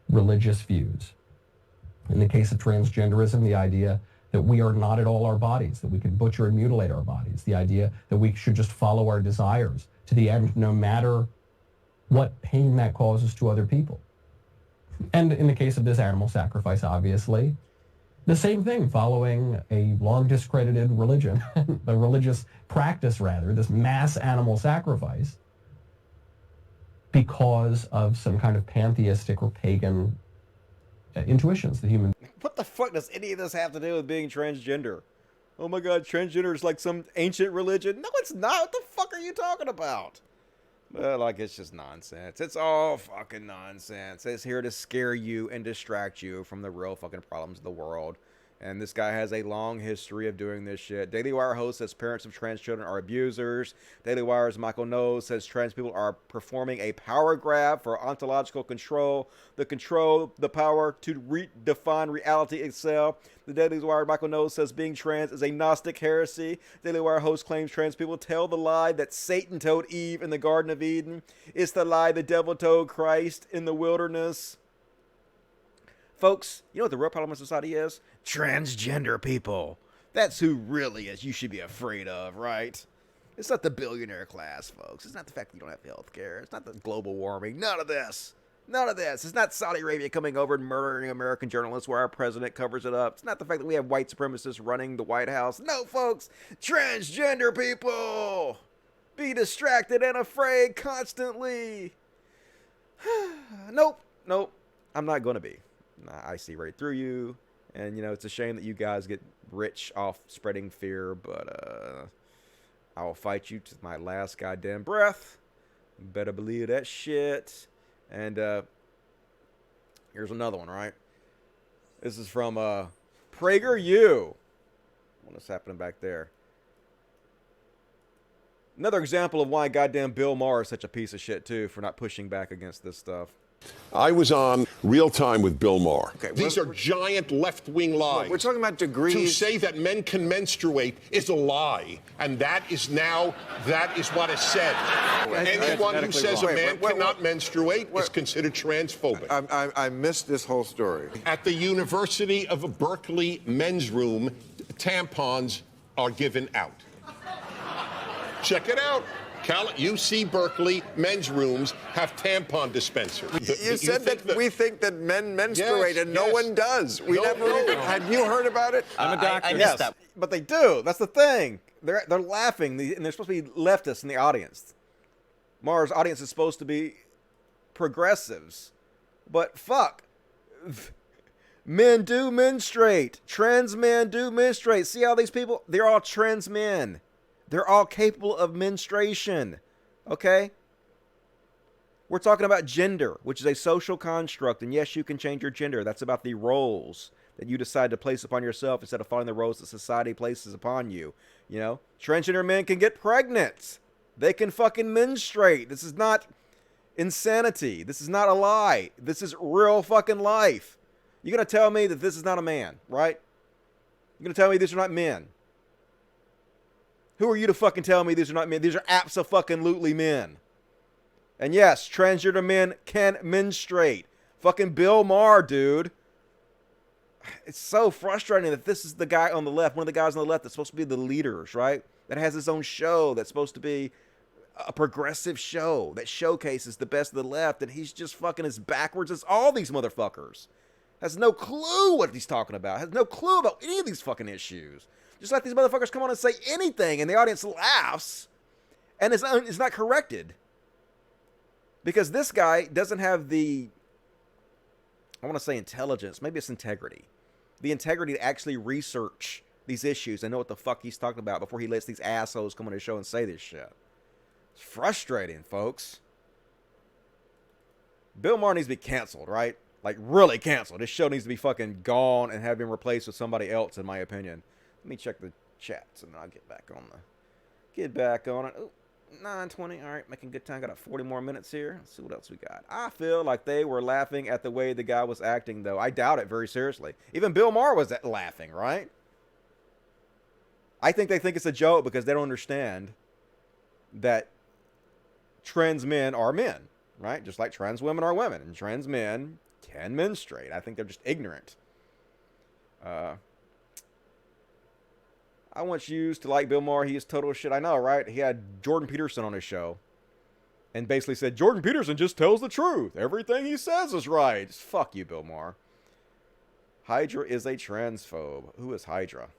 religious views. In the case of transgenderism, the idea that we are not at all our bodies, that we can butcher and mutilate our bodies, the idea that we should just follow our desires to the end, no matter what pain that causes to other people. And in the case of this animal sacrifice, obviously, the same thing, following a long discredited religion, a religious practice rather, this mass animal sacrifice, because of some kind of pantheistic or pagan intuitions, the human. What the fuck does any of this have to do with being transgender? Oh my god, transgender is like some ancient religion. No, it's not. What the fuck are you talking about? Like, it's just nonsense. It's all fucking nonsense. It's here to scare you and distract you from the real fucking problems of the world. And this guy has a long history of doing this shit. Daily Wire host says parents of trans children are abusers. Daily Wire's Michael Knowles says trans people are performing a power grab for ontological control. The power to redefine reality itself. The Daily Wire Michael Knowles says being trans is a Gnostic heresy. Daily Wire host claims trans people tell the lie that Satan told Eve in the Garden of Eden. It's the lie the devil told Christ in the wilderness. Folks, you know what the real problem in society is? Transgender people. That's who really is you should be afraid of, right? It's not the billionaire class, folks. It's not the fact that you don't have health care. It's not the global warming. None of this. None of this. It's not Saudi Arabia coming over and murdering American journalists where our president covers it up. It's not the fact that we have white supremacists running the White House. No, folks. Transgender people. Be distracted and afraid constantly. Nope. I'm not going to be. I see right through you, and you know it's a shame that you guys get rich off spreading fear, but I will fight you to my last goddamn breath. Better believe that shit. And here's another one, right? This is from PragerU. What's happening back there? Another example of why goddamn Bill Maher is such a piece of shit too, for not pushing back against this stuff. I was on Real Time with Bill Maher. Okay, These are giant left-wing lies. We're talking about degrees. To say that men can menstruate is a lie, and that is what is said. Anyone who says a man cannot menstruate is considered transphobic. I missed this whole story. At the University of Berkeley men's room, tampons are given out. Check it out. UC Berkeley men's rooms have tampon dispensers. You said that we think that men menstruate and no one does. We never even. Have you heard about it? I'm a doctor. I missed that. But they do. That's the thing. They're laughing, and they're supposed to be leftists in the audience. Maher's audience is supposed to be progressives. But fuck. Men do menstruate. Trans men do menstruate. See how these people? They're all trans men. They're all capable of menstruation, okay? We're talking about gender, which is a social construct, and yes, you can change your gender. That's about the roles that you decide to place upon yourself instead of following the roles that society places upon you, you know? Transgender men can get pregnant. They can fucking menstruate. This is not insanity. This is not a lie. This is real fucking life. You're going to tell me that this is not a man, right? You're going to tell me these are not men. Who are you to fucking tell me these are not men? These are abso-fucking-lutely men. And yes, transgender men can menstruate. Fucking Bill Maher, dude. It's so frustrating that this is the guy on the left, one of the guys on the left that's supposed to be the leaders, right? That has his own show that's supposed to be a progressive show that showcases the best of the left, and he's just fucking as backwards as all these motherfuckers. Has no clue what he's talking about. Has no clue about any of these fucking issues. Just let these motherfuckers come on and say anything, and the audience laughs, and it's not corrected. Because this guy doesn't have the, I want to say intelligence, maybe it's integrity. The integrity to actually research these issues and know what the fuck he's talking about before he lets these assholes come on his show and say this shit. It's frustrating, folks. Bill Maher needs to be canceled, right? Like, really canceled. This show needs to be fucking gone and have been replaced with somebody else, in my opinion. Let me check the chats and then I'll get back on it. Ooh, 9:20. All right, making good time. Got 40 more minutes here. Let's see what else we got. I feel like they were laughing at the way the guy was acting, though. I doubt it very seriously. Even Bill Maher was laughing, right? I think they think it's a joke because they don't understand that trans men are men, right? Just like trans women are women, and trans men can menstruate. I think they're just ignorant. I want you to like Bill Maher. He is total shit. I know, right? He had Jordan Peterson on his show and basically said, Jordan Peterson just tells the truth. Everything he says is right. Just fuck you, Bill Maher. Hydra is a transphobe. Who is Hydra?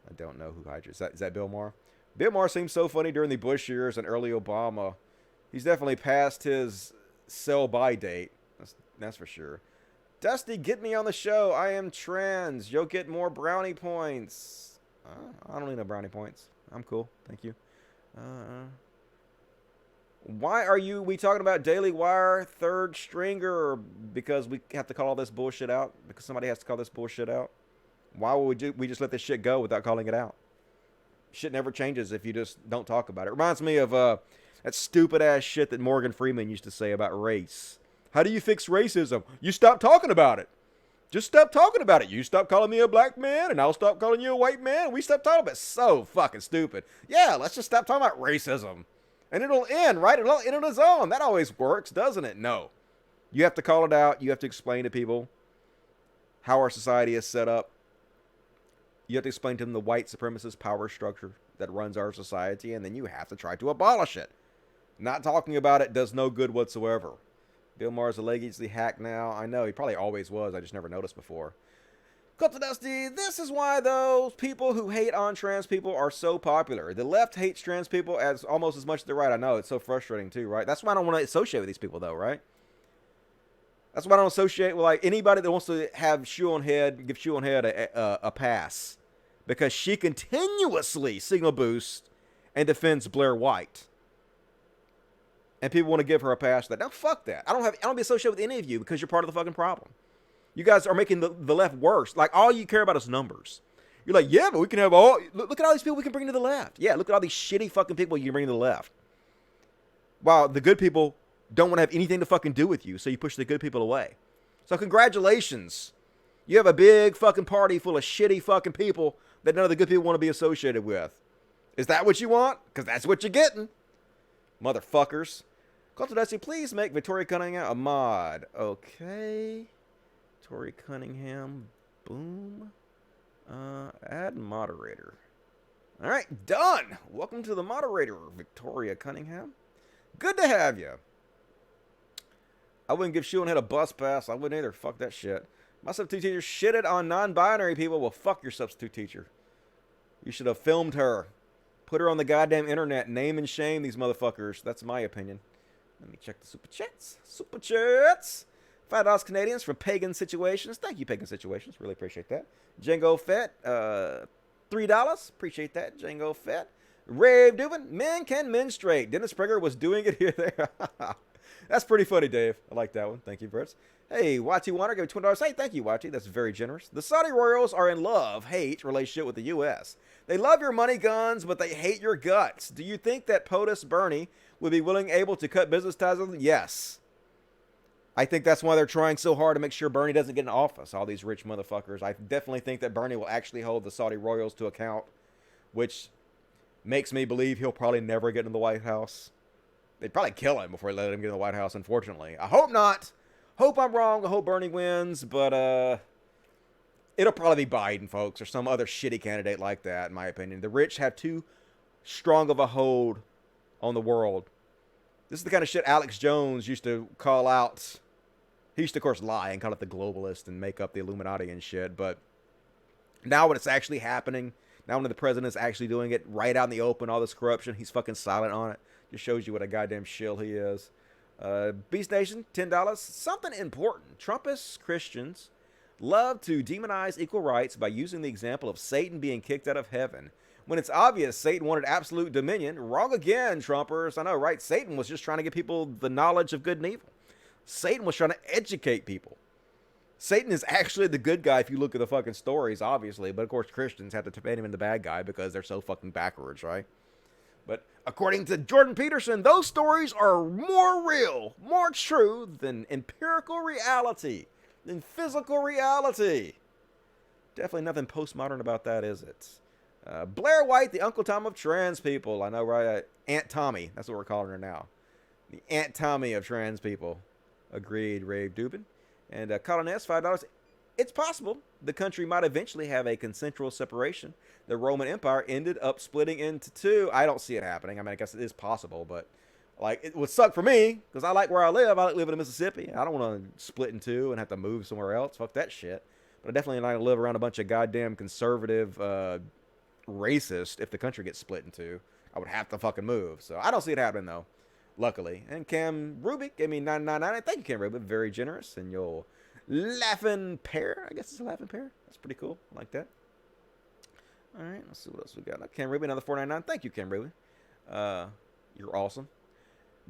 I don't know who Hydra is. Is that Bill Maher? Bill Maher seemed so funny during the Bush years and early Obama. He's definitely past his sell-by date. That's for sure. Dusty, get me on the show. I am trans. You'll get more brownie points. I don't need no brownie points. I'm cool. Thank you. Why are we talking about Daily Wire third stringer? Because we have to call all this bullshit out? Because somebody has to call this bullshit out? Why would we just let this shit go without calling it out? Shit never changes if you just don't talk about it. It reminds me of that stupid ass shit that Morgan Freeman used to say about race. How do you fix racism? You stop talking about it. Just stop talking about it. You stop calling me a black man, and I'll stop calling you a white man. We stop talking about it. So fucking stupid. Yeah, let's just stop talking about racism. And it'll end, right? It'll end on its own. That always works, doesn't it? No. You have to call it out. You have to explain to people how our society is set up. You have to explain to them the white supremacist power structure that runs our society, and then you have to try to abolish it. Not talking about it does no good whatsoever. Bill Maher's a legacy hack now. I know, he probably always was. I just never noticed before. Cut to Dusty. This is why those people who hate on trans people are so popular. The left hates trans people almost as much as the right. I know, it's so frustrating too, right? That's why I don't want to associate with these people though, right? That's why I don't associate with like anybody that wants to have Shoe on Head, give Shoe on Head a pass. Because she continuously signal boosts and defends Blaire White. And people want to give her a pass for that. Now, fuck that. I don't be associated with any of you because you're part of the fucking problem. You guys are making the left worse. Like, all you care about is numbers. You're like, yeah, but we can have all... Look at all these people we can bring to the left. Yeah, look at all these shitty fucking people you can bring to the left. While the good people don't want to have anything to fucking do with you, so you push the good people away. So congratulations. You have a big fucking party full of shitty fucking people that none of the good people want to be associated with. Is that what you want? Because that's what you're getting. Motherfuckers. Culture Dusty, please make Victoria Cunningham a mod. Okay. Victoria Cunningham. Boom. Add moderator. All right, done. Welcome to the moderator, Victoria Cunningham. Good to have you. I wouldn't give Shoe on Head a bus pass. I wouldn't either. Fuck that shit. My substitute teacher shitted on non-binary people. Well, fuck your substitute teacher. You should have filmed her. Put her on the goddamn internet. Name and shame these motherfuckers. That's my opinion. Let me check the super chats. Super chats. $5 Canadians from Pagan Situations. Thank you, Pagan Situations. Really appreciate that. Django Fett. $3. Appreciate that, Django Fett. Rave Dubin. Men can menstruate. Dennis Prager was doing it here there. That's pretty funny, Dave. I like that one. Thank you, Brits. Hey, YT Wanner, give me $20. Hey, thank you, YT. That's very generous. The Saudi royals are in love-hate relationship with the U.S. They love your money guns, but they hate your guts. Do you think that POTUS Bernie would be able to cut business ties with them? Yes. I think that's why they're trying so hard to make sure Bernie doesn't get in office, all these rich motherfuckers. I definitely think that Bernie will actually hold the Saudi royals to account, which makes me believe he'll probably never get in the White House. They'd probably kill him before they let him get in the White House, unfortunately. I hope not. Hope I'm wrong. I hope Bernie wins, but it'll probably be Biden, folks, or some other shitty candidate like that, in my opinion. The rich have too strong of a hold on the world. This is the kind of shit Alex Jones used to call out. He used to, of course, lie and call it the globalist and make up the Illuminati and shit, but now when it's actually happening, now when the president's actually doing it right out in the open, all this corruption, he's fucking silent on it. Just shows you what a goddamn shill he is. Beast Nation, $10. Something important. Trumpist Christians love to demonize equal rights by using the example of Satan being kicked out of heaven. When it's obvious Satan wanted absolute dominion, wrong again, Trumpers. I know, right? Satan was just trying to give people the knowledge of good and evil. Satan was trying to educate people. Satan is actually the good guy if you look at the fucking stories, obviously. But, of course, Christians have to paint him in the bad guy because they're so fucking backwards, right? But according to Jordan Peterson, those stories are more real, more true than empirical reality, than physical reality. Definitely nothing postmodern about that, is it? Blaire White, the Uncle Tom of trans people. I know, right? Aunt Tommy. That's what we're calling her now. The Aunt Tommy of trans people. Agreed, Rave Dubin. And Colin S., $5. It's possible the country might eventually have a consensual separation. The Roman Empire ended up splitting into two. I don't see it happening. I mean, I guess it is possible, but like it would suck for me because I like where I live. I like living in Mississippi. I don't want to split in two and have to move somewhere else. Fuck that shit. But I definitely like to live around a bunch of goddamn conservative racist. If the country gets split in two, I would have to fucking move. So I don't see it happening though, luckily. And Cam Rubik gave me $9.99. Thank you, Cam Rubik, very generous. And you'll laughing pear, I guess it's a laughing pear. That's pretty cool. I like that. All right, let's see what else we got. Cam Rubik, another $4.99. Thank you, Cam Rubik. You're awesome.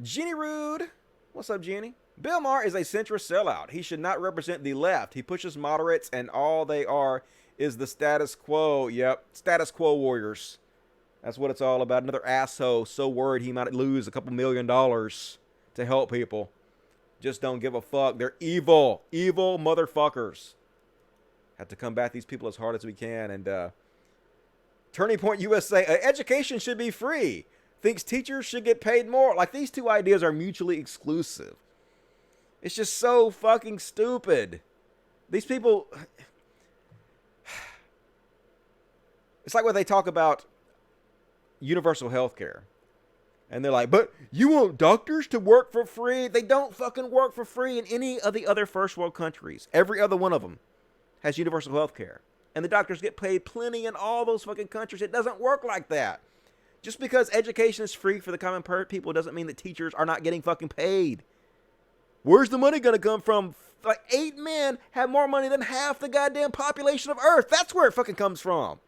Jeannie Rude, what's up, Jeannie? Bill Maher is a centrist sellout. He should not represent the left. He pushes moderates, and all they are is the status quo. Yep, status quo warriors. That's what it's all about. Another asshole so worried he might lose a couple $1 million to help people. Just don't give a fuck. They're evil. Evil motherfuckers. Have to combat these people as hard as we can. And Turning Point USA, education should be free. Thinks teachers should get paid more. Like, these two ideas are mutually exclusive. It's just so fucking stupid. These people... It's like when they talk about universal health care. And they're like, but you want doctors to work for free? They don't fucking work for free in any of the other first world countries. Every other one of them has universal health care. And the doctors get paid plenty in all those fucking countries. It doesn't work like that. Just because education is free for the common people doesn't mean that teachers are not getting fucking paid. Where's the money going to come from? Like, 8 men have more money than half the goddamn population of Earth. That's where it fucking comes from.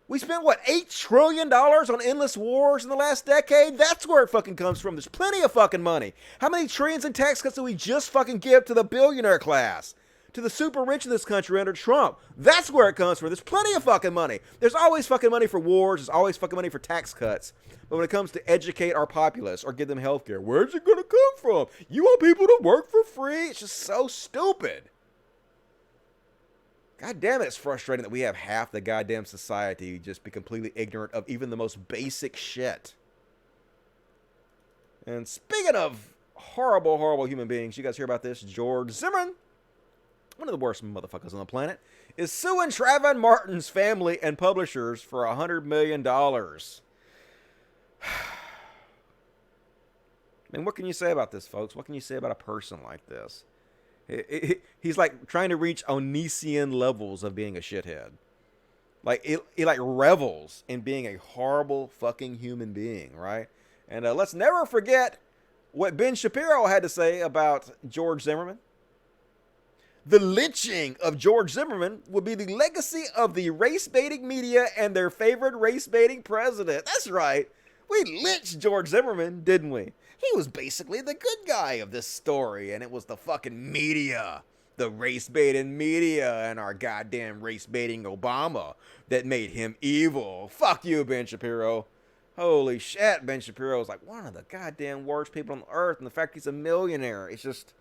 We spent, what, $8 trillion on endless wars in the last decade? That's where it fucking comes from. There's plenty of fucking money. How many trillions in tax cuts do we just fucking give to the billionaire class? To the super rich in this country under Trump? That's where it comes from. There's plenty of fucking money. There's always fucking money for wars. There's always fucking money for tax cuts. But when it comes to educate our populace or give them health care, where's it going to come from? You want people to work for free? It's just so stupid. God damn it, it's frustrating that we have half the goddamn society just be completely ignorant of even the most basic shit. And speaking of horrible, horrible human beings, you guys hear about this? George Zimmerman, one of the worst motherfuckers on the planet, is suing Trayvon Martin's family and publishers for $100 million. I mean, what can you say about this, folks? What can you say about a person like this? He's like trying to reach Onision levels of being a shithead. Like, he like revels in being a horrible fucking human being, right? And let's never forget what Ben Shapiro had to say about George Zimmerman. The lynching of George Zimmerman would be the legacy of the race-baiting media and their favorite race-baiting president. That's right. We lynched George Zimmerman, didn't we? He was basically the good guy of this story, and it was the fucking media, the race-baiting media and our goddamn race-baiting Obama that made him evil. Fuck you, Ben Shapiro. Holy shit, Ben Shapiro is like one of the goddamn worst people on earth, and the fact he's a millionaire, it's just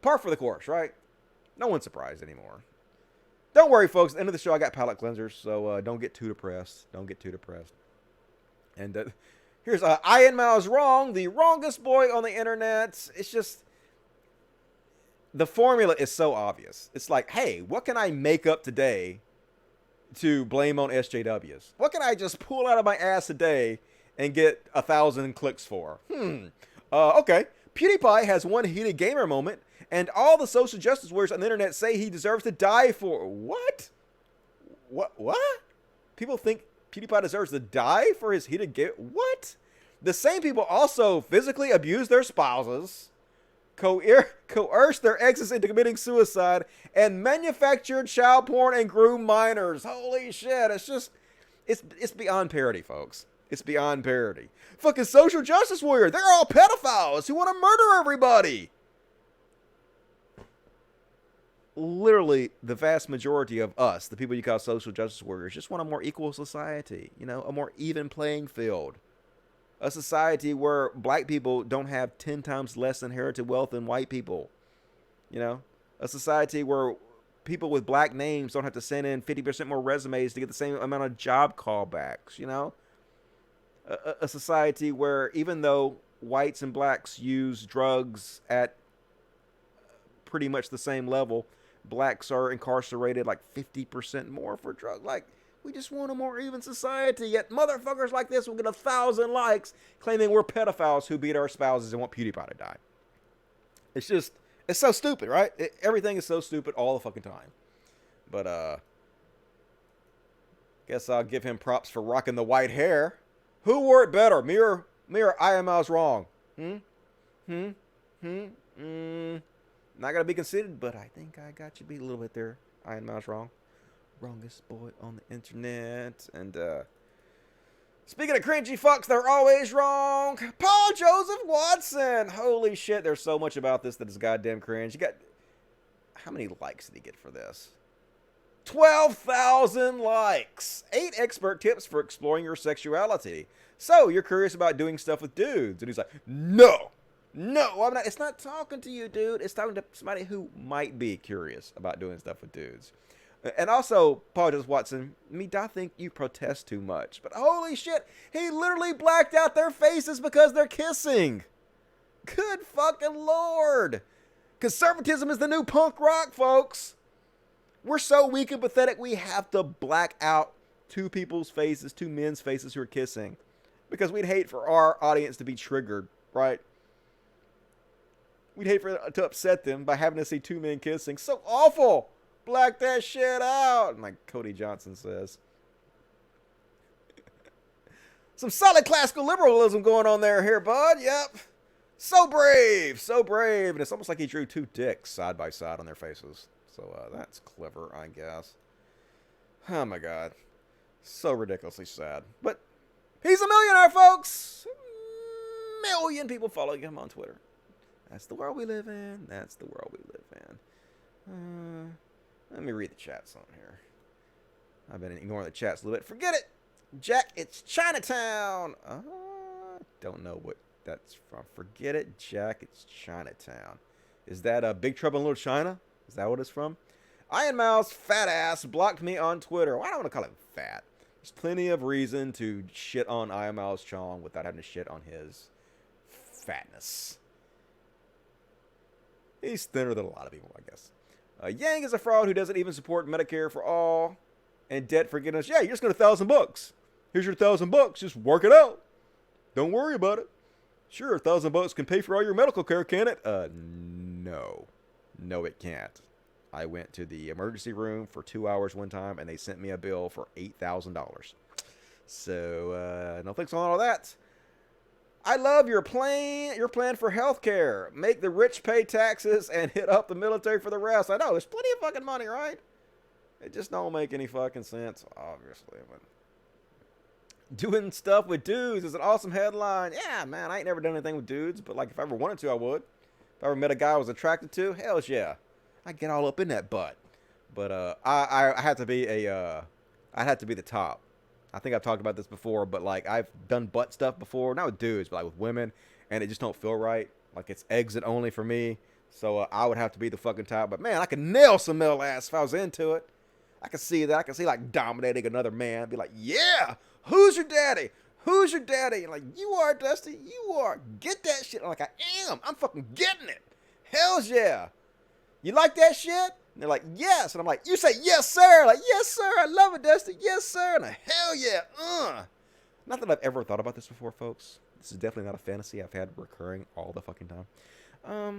par for the course, right? No one's surprised anymore. Don't worry, folks. At the end of the show, I got palate cleansers, so don't get too depressed. Don't get too depressed. And here's Ian Miles Wrong, the wrongest boy on the internet. It's just, the formula is so obvious. It's like, hey, what can I make up today to blame on SJWs? What can I just pull out of my ass today and get 1,000 clicks for? Okay. PewDiePie has one heated gamer moment, and all the social justice warriors on the internet say he deserves to die for. What? What? People think PewDiePie deserves to die for his heated game? What? The same people also physically abuse their spouses, coerced their exes into committing suicide, and manufactured child porn and groomed minors. Holy shit. It's beyond parody, folks. It's beyond parody. Fucking social justice warrior. They're all pedophiles who want to murder everybody. Literally, the vast majority of us, the people you call social justice warriors, just want a more equal society. You know, a more even playing field. A society where black people don't have 10 times less inherited wealth than white people. You know? A society where people with black names don't have to send in 50% more resumes to get the same amount of job callbacks, you know? A society where even though whites and blacks use drugs at pretty much the same level, blacks are incarcerated like 50% more for drugs. Like, we just want a more even society. Yet motherfuckers like this will get 1,000 likes claiming we're pedophiles who beat our spouses and want PewDiePie to die. It's so stupid, right? Everything is so stupid all the fucking time. But, guess I'll give him props for rocking the white hair. Who wore it better? Me or I am I was wrong? Not gonna be conceited, but I think I got you beat a little bit there. I am I was wrong. Wrongest boy on the internet. And speaking of cringy fucks, they're always wrong. Paul Joseph Watson. Holy shit, there's so much about this that is goddamn cringe. You got, how many likes did he get for this? 12,000 likes. 8 expert tips for exploring your sexuality. So you're curious about doing stuff with dudes, and he's like, no, I'm not. It's not talking to you, dude. It's talking to somebody who might be curious about doing stuff with dudes. And also, Paul Joseph Watson, I think you protest too much. But holy shit, he literally blacked out their faces because they're kissing. Good fucking Lord. Conservatism is the new punk rock, folks. We're so weak and pathetic, we have to black out two people's faces, two men's faces who are kissing. Because we'd hate for our audience to be triggered, right? We'd hate to upset them by having to see two men kissing. So awful. Black that shit out, like Cody Johnson says. Some solid classical liberalism going on here, bud. Yep. So brave. And it's almost like he drew two dicks side by side on their faces. So that's clever, I guess. Oh my God. So ridiculously sad. But he's a millionaire, folks. A million people following him on Twitter. That's the world we live in. Let me read the chats on here. I've been ignoring the chats a little bit. Forget it. Jack, it's Chinatown. Don't know what that's from. Forget it, Jack, it's Chinatown. Is that Big Trouble in Little China? Is that what it's from? Iron Mouse fat ass blocked me on Twitter. Well, I don't want to call him fat. There's plenty of reason to shit on Iron Mouse Chong without having to shit on his fatness. He's thinner than a lot of people, I guess. Yang is a fraud who doesn't even support Medicare for all and debt forgiveness. Yeah, you just got $1,000. Here's your $1,000. Just work it out. Don't worry about it. Sure, $1,000 can pay for all your medical care, can it? No. No, it can't. I went to the emergency room for 2 hours one time, and they sent me a bill for $8,000. So, no thanks on all that. I love your plan for healthcare. Make the rich pay taxes and hit up the military for the rest. I know, there's plenty of fucking money, right? It just don't make any fucking sense, obviously. But doing stuff with dudes is an awesome headline. Yeah, man, I ain't never done anything with dudes, but like if I ever wanted to, I would. If I ever met a guy I was attracted to, hell yeah. I'd get all up in that butt. But I had to be I'd have to be the top. I think I've talked about this before, but like I've done butt stuff before, not with dudes, but like with women, and it just don't feel right. Like it's exit only for me. So I would have to be the fucking top. But man, I could nail some male ass if I was into it. I could see that. I could see like dominating another man. Be like, yeah, who's your daddy? Who's your daddy? And like, you are, Dusty. You are. Get that shit. I'm like, I am. I'm fucking getting it. Hells yeah. You like that shit? And they're like, yes. And I'm like, you say yes, sir. Like, yes, sir. I love it, Dusty. Yes, sir. And hell yeah. Not that I've ever thought about this before, folks. This is definitely not a fantasy I've had recurring all the fucking time.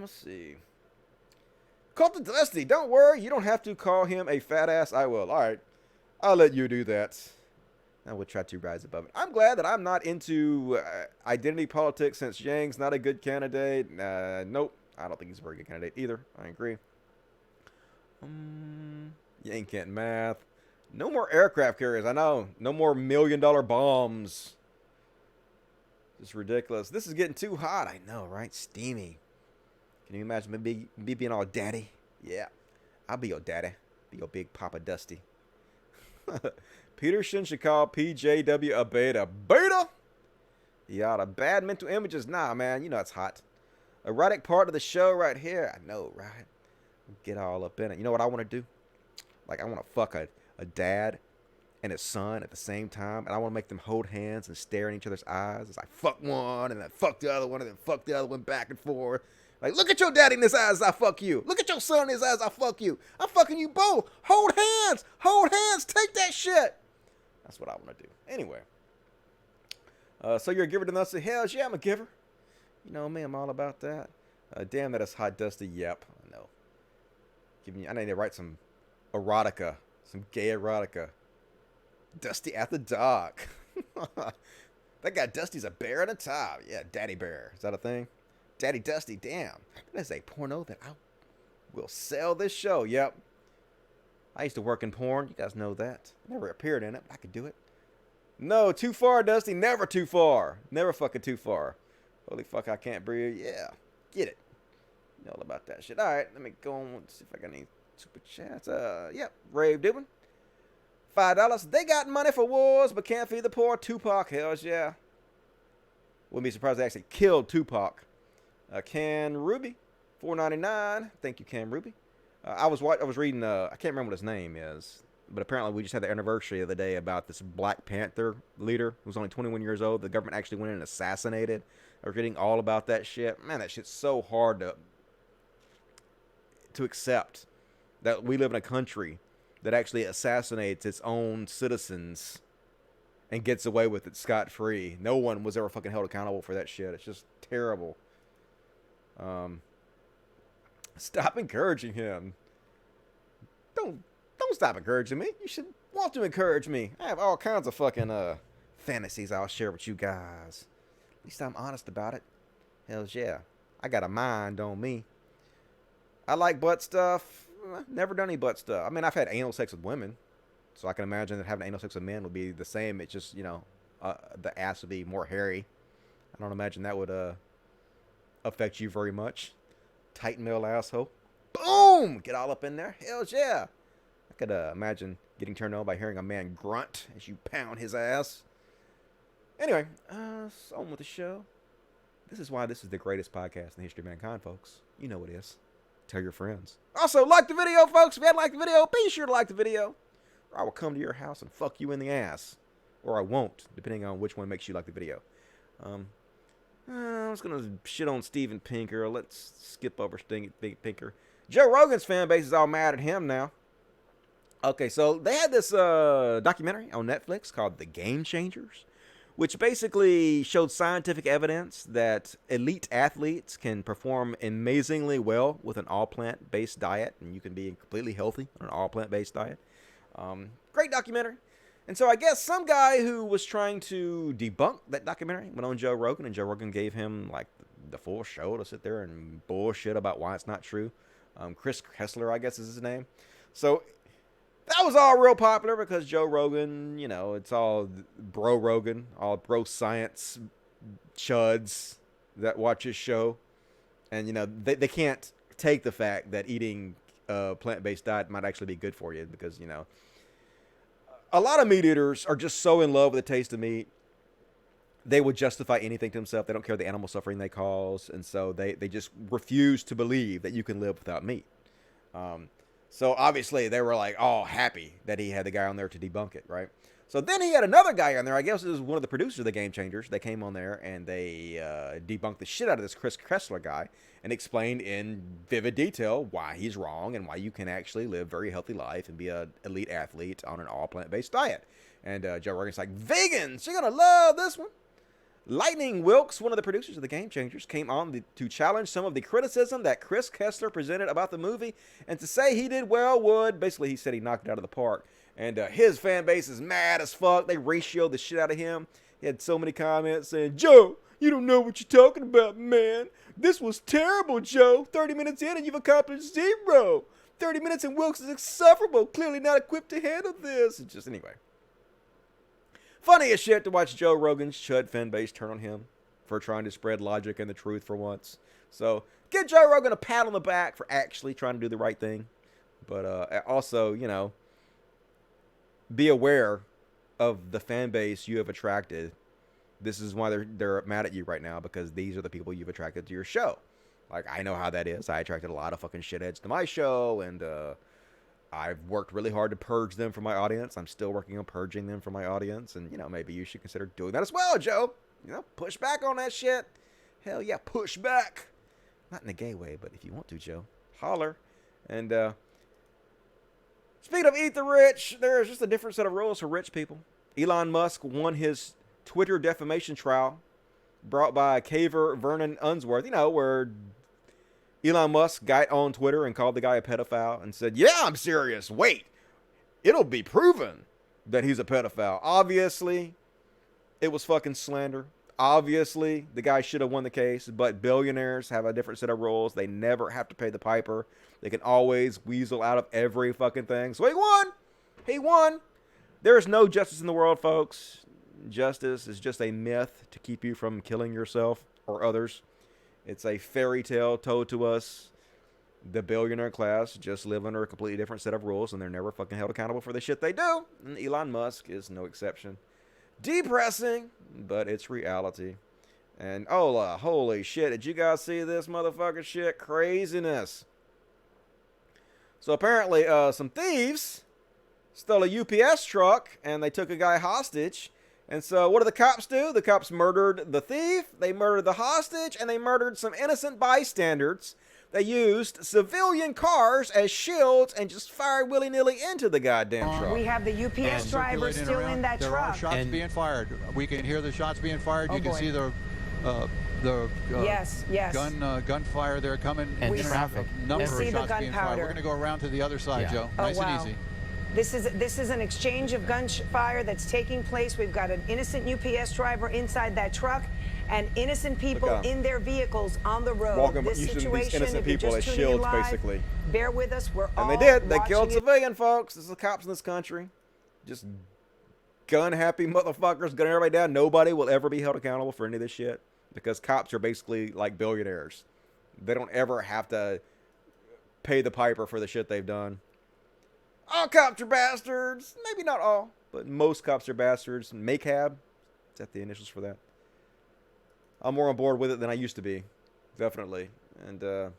Let's see. Call to Dusty. Don't worry. You don't have to call him a fat ass. I will. All right. I'll let you do that. I will try to rise above it. I'm glad that I'm not into identity politics since Yang's not a good candidate. Nope. I don't think he's a very good candidate either. I agree. You ain't getting math. No more aircraft carriers. I know. No more $1 million bombs. It's ridiculous. This is getting too hot. I know, right? Steamy. Can you imagine me being all daddy? Yeah. I'll be your daddy. Be your big Papa Dusty. Peterson should call PJW a beta. Beta? Yeah, the bad mental images. Nah, man. You know it's hot. Erotic part of the show right here. I know, right? Get all up in it. You know what I want to do? Like, I want to fuck a dad and his son at the same time, and I want to make them hold hands and stare in each other's eyes as I fuck one and then fuck the other one and then fuck the other one back and forth. Like, look at your daddy in his eyes, I fuck you. Look at your son in his eyes, I fuck you. I'm fucking you both. Hold hands. Hold hands. Take that shit. That's what I want to do. Anyway. So you're a giver to us? Hell yeah, I'm a giver. You know me, I'm all about that. Damn, that is hot, Dusty. Yep, I know. I need to write some erotica. Some gay erotica. Dusty at the dock. That guy Dusty's a bear in a top. Yeah, Daddy Bear. Is that a thing? Daddy Dusty, damn. That is a porno that I will sell this show. Yep. I used to work in porn. You guys know that. Never appeared in it, but I could do it. No, too far, Dusty. Never too far. Never fucking too far. Holy fuck, I can't breathe. Yeah. Get it. You know all about that shit. All right, let me go on and see if I got any super chats. Yep. Rave Dubin. $5. They got money for wars, but can't feed the poor. Tupac. Hells yeah. Wouldn't be surprised they actually killed Tupac. Can Ruby. $4.99. Thank you, Cam Ruby. I was reading. I can't remember what his name is, but apparently we just had the anniversary of the day about this Black Panther leader who was only 21 years old. The government actually went in and assassinated. I was reading all about that shit. Man, that shit's so hard to accept that we live in a country that actually assassinates its own citizens and gets away with it scot-free. No one was ever fucking held accountable for that shit. It's just terrible. Stop encouraging him. Don't stop encouraging me. You should want to encourage me. I have all kinds of fucking fantasies I'll share with you guys. At least I'm honest about it. Hells yeah. I got a mind on me. I like butt stuff. Never done any butt stuff. I mean, I've had anal sex with women, so I can imagine that having anal sex with men would be the same. It's just, you know, the ass would be more hairy. I don't imagine that would affect you very much. Tight male asshole. Boom! Get all up in there. Hells yeah. I could imagine getting turned on by hearing a man grunt as you pound his ass. Anyway, so on with the show. This is why this is the greatest podcast in the history of mankind, folks. You know it is. Tell your friends. Also, like the video, folks. If you hadn't liked the video, be sure to like the video, or I will come to your house and fuck you in the ass. Or I won't, depending on which one makes you like the video. I was going to shit on Steven Pinker. Let's skip over Pinker. Joe Rogan's fan base is all mad at him now. Okay, so they had this documentary on Netflix called The Game Changers, which basically showed scientific evidence that elite athletes can perform amazingly well with an all-plant-based diet, and you can be completely healthy on an all-plant-based diet. Great documentary. And so I guess some guy who was trying to debunk that documentary went on Joe Rogan, and Joe Rogan gave him like the full show to sit there and bullshit about why it's not true. Chris Kessler, I guess is his name. So that was all real popular because Joe Rogan, you know, it's all bro Rogan, all bro science chuds that watch his show. And, you know, they can't take the fact that eating a plant-based diet might actually be good for you because, you know, a lot of meat eaters are just so in love with the taste of meat, they would justify anything to themselves. They don't care the animal suffering they cause, and so they just refuse to believe that you can live without meat. So obviously they were like all happy that he had the guy on there to debunk it, right? So then he had another guy on there. I guess it was one of the producers of The Game Changers. They came on there and they debunked the shit out of this Chris Kessler guy and explained in vivid detail why he's wrong and why you can actually live a very healthy life and be an elite athlete on an all plant-based diet. And Joe Rogan's like, vegans, you're going to love this one. Lightning Wilkes, one of the producers of The Game Changers, came on to challenge some of the criticism that Chris Kessler presented about the movie, and to say he did well would, basically he said he knocked it out of the park. And his fan base is mad as fuck. They ratioed the shit out of him. He had so many comments saying, Joe, You don't know what you're talking about, man. This was terrible, Joe. 30 minutes in and you've accomplished 0. 30 minutes and Wilkes is insufferable. Clearly not equipped to handle this. Just anyway. Funny as shit to watch Joe Rogan's Chud fan base turn on him for trying to spread logic and the truth for once. So give Joe Rogan a pat on the back for actually trying to do the right thing. But also, you know, be aware of the fan base you have attracted. This is why they're mad at you right now, because these are the people you've attracted to your show. Like, I know how that is. I attracted a lot of fucking shitheads to my show, and I've worked really hard to purge them from my audience. I'm still working on purging them from my audience, and, you know, maybe you should consider doing that as well, Joe. You know, push back on that shit. Hell yeah, push back. Not in a gay way, but if you want to, Joe, holler. And speaking of eat the rich, there's just a different set of rules for rich people. Elon Musk won his Twitter defamation trial brought by caver Vernon Unsworth, you know, where Elon Musk got on Twitter and called the guy a pedophile and said, yeah, I'm serious. Wait, it'll be proven that he's a pedophile. Obviously, it was fucking slander. Obviously, the guy should have won the case, but billionaires have a different set of rules. They never have to pay the piper. They can always weasel out of every fucking thing. So he won. He won. There is no justice in the world, folks. Justice is just a myth to keep you from killing yourself or others. It's a fairy tale told to us. The billionaire class just live under a completely different set of rules, and they're never fucking held accountable for the shit they do. And Elon Musk is no exception. Depressing, but it's reality. And holy shit, did you guys see this motherfucking shit? Craziness. So apparently, some thieves stole a UPS truck, and they took a guy hostage. And so what did the cops do? The cops murdered the thief, they murdered the hostage, and they murdered some innocent bystanders. They used civilian cars as shields and just fired willy-nilly into the goddamn truck. We have the UPS driver still in that there truck. There are shots being fired. We can hear the shots being fired. You can see the gunfire there coming. And traffic. Number of see shots the being fired. We're going to go around to the other side, Joe. Nice and easy. This is an exchange of gunfire that's taking place. We've got an innocent UPS driver inside that truck and innocent people in their vehicles on the road. This situation, innocent people as shields, live, basically. Bear with us. We're all and they did. They killed civilian folks. This is the cops in this country. Just gun-happy motherfuckers gunning everybody down. Nobody will ever be held accountable for any of this shit because cops are basically like billionaires. They don't ever have to pay the piper for the shit they've done. All cops are bastards. Maybe not all, but most cops are bastards. MACAB, is that the initials for that? I'm more on board with it than I used to be, definitely. And thought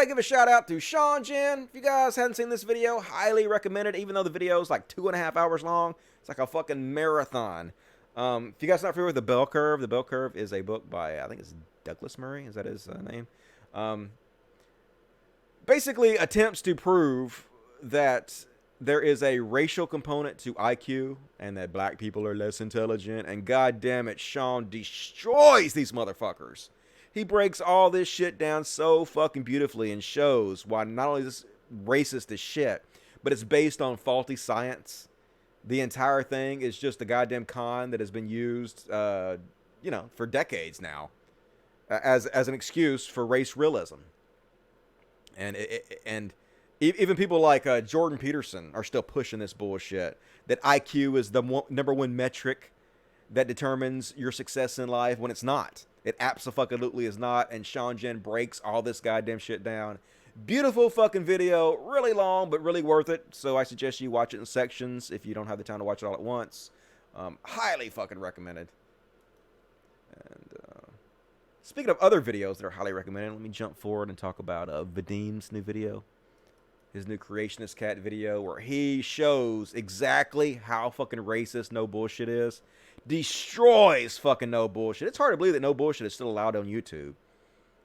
I'd give a shout out to Sean Jen. If you guys hadn't seen this video, highly recommend it. Even though the video is like 2.5 hours long, it's like a fucking marathon. If you guys are not familiar with The Bell Curve is a book by, I think it's Douglas Murray. Is that his name? Basically attempts to prove that there is a racial component to IQ and that black people are less intelligent. And god damn it, Sean destroys these motherfuckers. He breaks all this shit down so fucking beautifully and shows why not only is this racist as shit, but it's based on faulty science. The entire thing is just a goddamn con that has been used, you know, for decades now as an excuse for race realism. And even people like Jordan Peterson are still pushing this bullshit that IQ is the number one metric that determines your success in life when it's not. It absolutely is not. And Sean Jen breaks all this goddamn shit down. Beautiful fucking video, really long, but really worth it. So I suggest you watch it in sections if you don't have the time to watch it all at once. Highly fucking recommended. And speaking of other videos that are highly recommended, let me jump forward and talk about Vadim's new video. His new Creationist Cat video where he shows exactly how fucking racist No Bullshit is. Destroys fucking No Bullshit. It's hard to believe that No Bullshit is still allowed on YouTube.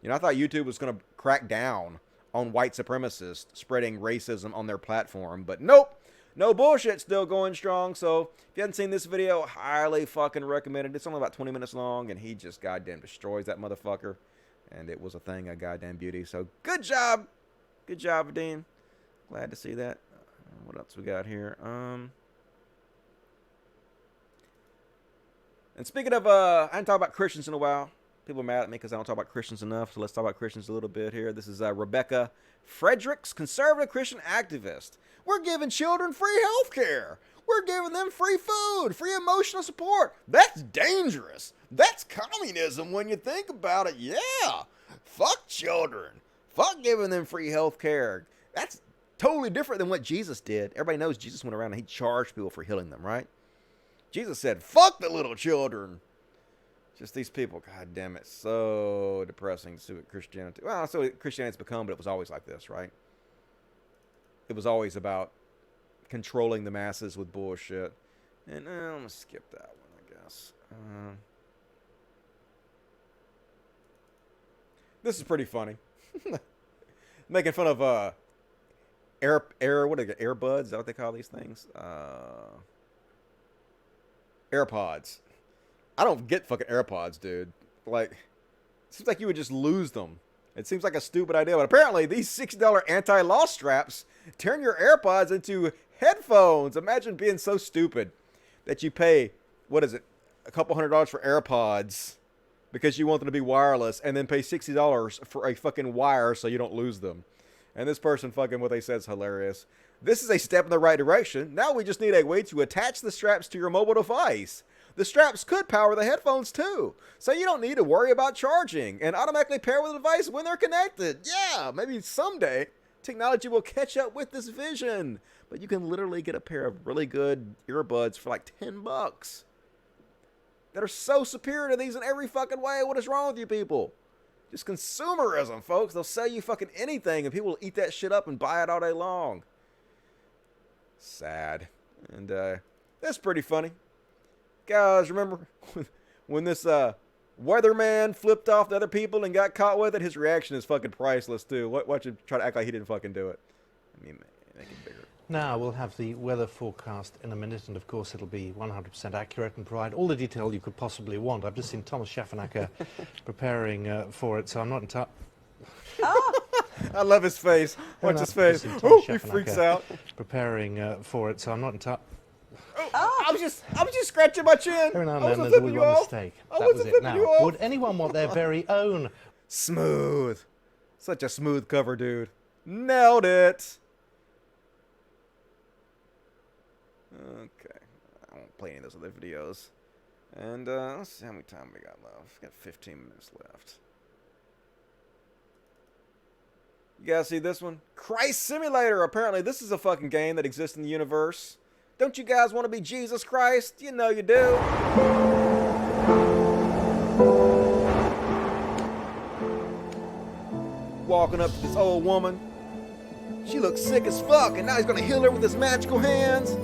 You know, I thought YouTube was going to crack down on white supremacists spreading racism on their platform. But nope. No Bullshit still going strong. So if you haven't seen this video, highly fucking recommend it. It's only about 20 minutes long, and he just goddamn destroys that motherfucker. And it was a thing of goddamn beauty. So good job. Good job, Vadim. Glad to see that. What else we got here? And And speaking of, I haven't talked about Christians in a while. People are mad at me because I don't talk about Christians enough. So let's talk about Christians a little bit here. This is Rebecca Fredericks, conservative Christian activist. We're giving children free health care. We're giving them free food, free emotional support. That's dangerous. That's communism when you think about it. Yeah. Fuck children. Fuck giving them free health care. That's totally different than what Jesus did. Everybody knows Jesus went around and he charged people for healing them, right? Jesus said, fuck the little children. Just these people, god damn it, so depressing to see what Christianity, well, so Christianity's become, but it was always like this, right? It was always about controlling the masses with bullshit. And I'm going to skip that one, I guess. This is pretty funny. Making fun of what are they, AirBuds? Is that what they call these things? AirPods. I don't get fucking AirPods, dude. Like, it seems like you would just lose them. It seems like a stupid idea, but apparently these $60 anti-loss straps turn your AirPods into headphones. Imagine being so stupid that you pay, what is it, a couple $100 for AirPods because you want them to be wireless, and then pay $60 for a fucking wire so you don't lose them. And this person fucking, what they said is hilarious. This is a step in the right direction. Now we just need a way to attach the straps to your mobile device. The straps could power the headphones too, so you don't need to worry about charging and automatically pair with the device when they're connected. Yeah, maybe someday technology will catch up with this vision, but you can literally get a pair of really good earbuds for like $10 that are so superior to these in every fucking way. What is wrong with you people? Just consumerism, folks. They'll sell you fucking anything and people will eat that shit up and buy it all day long. Sad. And that's pretty funny. Guys, remember when this weatherman flipped off the other people and got caught with it? His reaction is fucking priceless, too. Watch him try to act like he didn't fucking do it. I mean, make it bigger. Now, we'll have the weather forecast in a minute, and of course it'll be 100% accurate and provide all the detail you could possibly want. I've just seen Thomas Schaffenacker preparing for it, so I'm not entirely... I love his face. Watch his face. Oh, he freaks out. Preparing for it, so I'm not entirely... I was just scratching my chin. Every now and then there's always one mistake. That was it. Now, would anyone want their very own... Smooth. Such a smooth cover, dude. Nailed it. Okay. I won't play any of those other videos. And let's see how many time we got left. We got 15 minutes left. You guys see this one? Christ Simulator. Apparently this is a fucking game that exists in the universe. Don't you guys want to be Jesus Christ? You know you do. Walking up to this old woman. She looks sick as fuck, and now he's gonna heal her with his magical hands.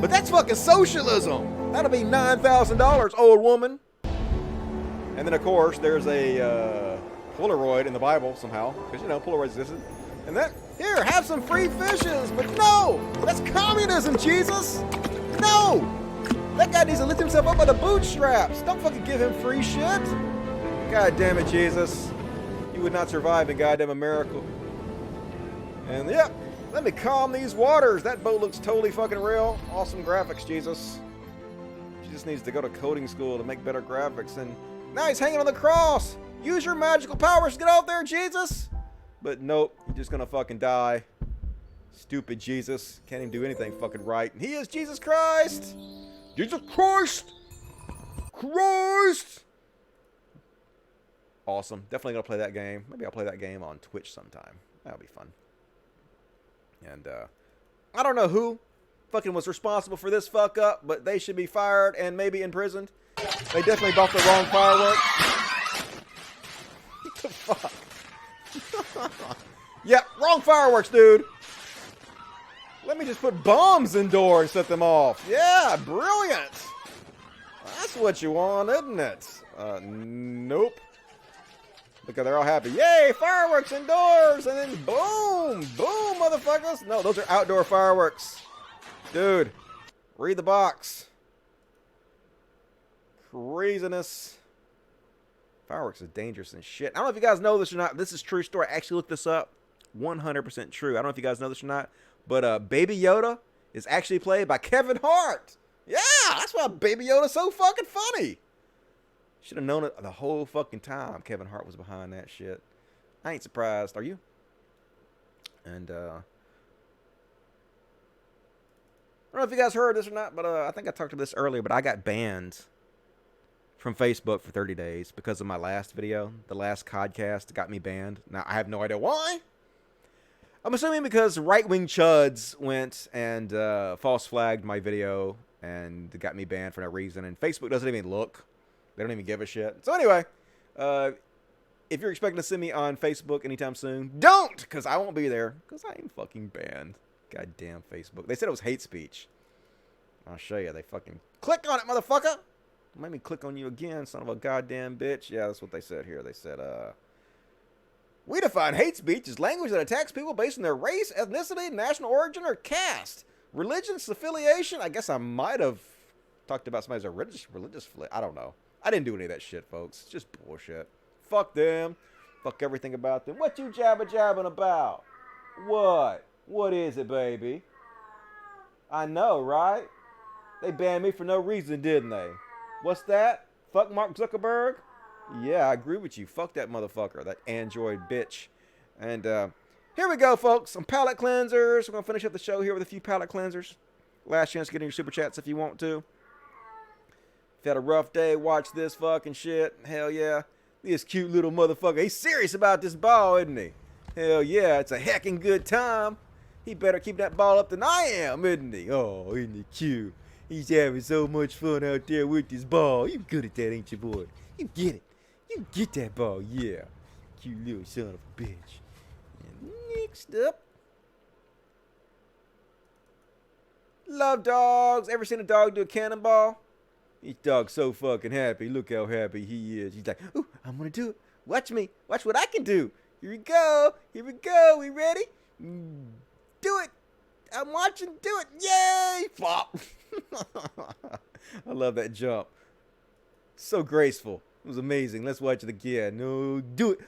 But that's fucking socialism. That'll be $9,000, old woman. And then of course there's a Polaroid in the Bible somehow, because you know Polaroids existed. And that, here, have some free fishes. But no, that's communism, Jesus. No, that guy needs to lift himself up by the bootstraps. Don't fucking give him free shit. God damn it, Jesus. You would not survive in goddamn America. And yep, let me calm these waters. That boat looks totally fucking real. Awesome graphics, Jesus. She just needs to go to coding school to make better graphics. And now he's hanging on the cross. Use your magical powers to get out there, Jesus. But nope, you're just gonna fucking die. Stupid Jesus. Can't even do anything fucking right. And he is Jesus Christ! Jesus Christ! Christ! Awesome. Definitely gonna play that game. Maybe I'll play that game on Twitch sometime. That'll be fun. And I don't know who fucking was responsible for this fuck up, but they should be fired and maybe imprisoned. They definitely bought the wrong fireworks. What the fuck? Yeah, wrong fireworks, dude. Let me just put bombs indoors and set them off. Yeah, brilliant. That's what you want, isn't it? Nope. Look, they're all happy. Yay, fireworks indoors, and then boom, boom, motherfuckers. No, those are outdoor fireworks. Dude, read the box. Craziness. Fireworks is dangerous and shit. I don't know if you guys know this or not. This is a true story. I actually looked this up. 100% true. I don't know if you guys know this or not. But Baby Yoda is actually played by Kevin Hart. Yeah, that's why Baby Yoda's so fucking funny. Should have known it the whole fucking time. Kevin Hart was behind that shit. I ain't surprised. Are you? And I don't know if you guys heard this or not, but I think I talked about this earlier, but I got banned from Facebook for 30 days because of my last video. The last CODcast got me banned. Now, I have no idea why. I'm assuming because right-wing chuds went and false flagged my video and got me banned for no reason. And Facebook doesn't even look. They don't even give a shit. So anyway, if you're expecting to see me on Facebook anytime soon, don't! Because I won't be there. Because I am fucking banned. Goddamn Facebook. They said it was hate speech. I'll show you. They fucking click on it, motherfucker! Made me click on you again, son of a goddamn bitch. Yeah, that's what they said here. They said, we define hate speech as language that attacks people based on their race, ethnicity, national origin, or caste. Religious affiliation? I guess I might have talked about somebody's religious I don't know. I didn't do any of that shit, folks. It's just bullshit. Fuck them. Fuck everything about them. What you jabbing about? What? What is it, baby? I know, right? They banned me for no reason, didn't they? What's that? Fuck Mark Zuckerberg? Yeah, I agree with you. Fuck that motherfucker. That Android bitch. And here we go, folks. Some palate cleansers. We're going to finish up the show here with a few palate cleansers. Last chance to get in your super chats if you want to. If you had a rough day, watch this fucking shit. Hell yeah. This cute little motherfucker. He's serious about this ball, isn't he? Hell yeah. It's a heckin' good time. He better keep that ball up than I am, isn't he? Oh, isn't he cute? He's having so much fun out there with this ball. You good at that, ain't you, boy? You get it. You get that ball, yeah. Cute little son of a bitch. And next up. Love dogs. Ever seen a dog do a cannonball? This dog's so fucking happy. Look how happy he is. He's like, ooh, I'm gonna do it. Watch me. Watch what I can do. Here we go. Here we go. We ready? Do it. I'm watching. Do it. Yay! Flop. I love that jump. So graceful. It was amazing. Let's watch it again. No, do it.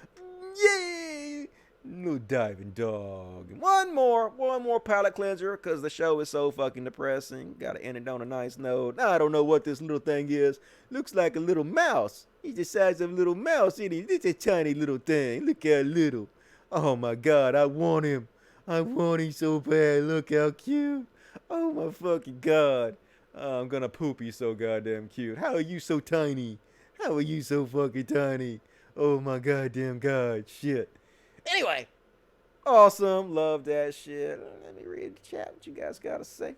Yay! No diving dog. One more palate cleanser because the show is so fucking depressing. Gotta end it on a nice note. Now I don't know what this little thing is. Looks like a little mouse. He's the size of a little mouse, isn't he? It's a tiny little thing. Look how little. Oh my god, I want him. I want him so bad. Look how cute. Oh my fucking god. Oh, I'm gonna poop. He's so goddamn cute. How are you so tiny? How are you so fucking tiny? Oh my goddamn god. Shit. Anyway. Awesome. Love that shit. Let me read the chat. What you guys gotta say.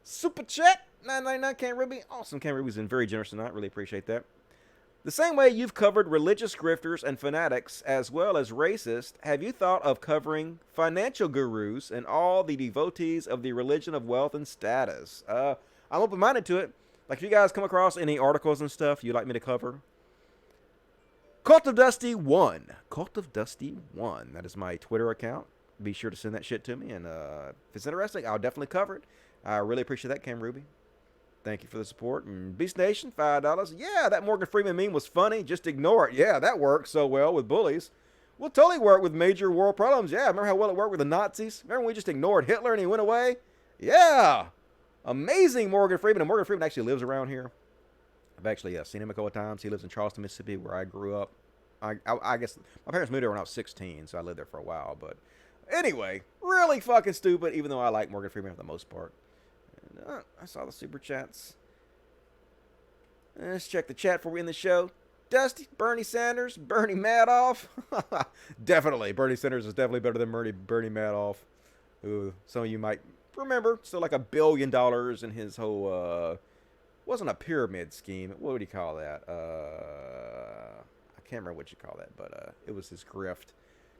Super chat. 999 Cam Ruby. Awesome. Cam Ruby's been very generous tonight. Really appreciate that. The same way you've covered religious grifters and fanatics as well as racists, have you thought of covering financial gurus and all the devotees of the religion of wealth and status? I'm open-minded to it. Like, if you guys come across any articles and stuff you'd like me to cover, Cult of Dusty 1. Cult of Dusty 1. That is my Twitter account. Be sure to send that shit to me, and if it's interesting, I'll definitely cover it. I really appreciate that, Cam Ruby. Thank you for the support. And Beast Nation, $5. Yeah, that Morgan Freeman meme was funny. Just ignore it. Yeah, that works so well with bullies. Will totally work with major world problems. Yeah, remember how well it worked with the Nazis? Remember when we just ignored Hitler and he went away? Yeah. Amazing Morgan Freeman. And Morgan Freeman actually lives around here. I've actually seen him a couple of times. He lives in Charleston, Mississippi, where I grew up. I guess my parents moved there when I was 16, so I lived there for a while. But anyway, really fucking stupid, even though I like Morgan Freeman for the most part. And, I saw the super chats. Let's check the chat before we end the show. Dusty, Bernie Sanders, Bernie Madoff. Definitely. Bernie Sanders is definitely better than Bernie Madoff, who some of you might remember. Still like $1 billion in his whole, wasn't a pyramid scheme. What would you call that? I can't remember what you call that, but it was his grift.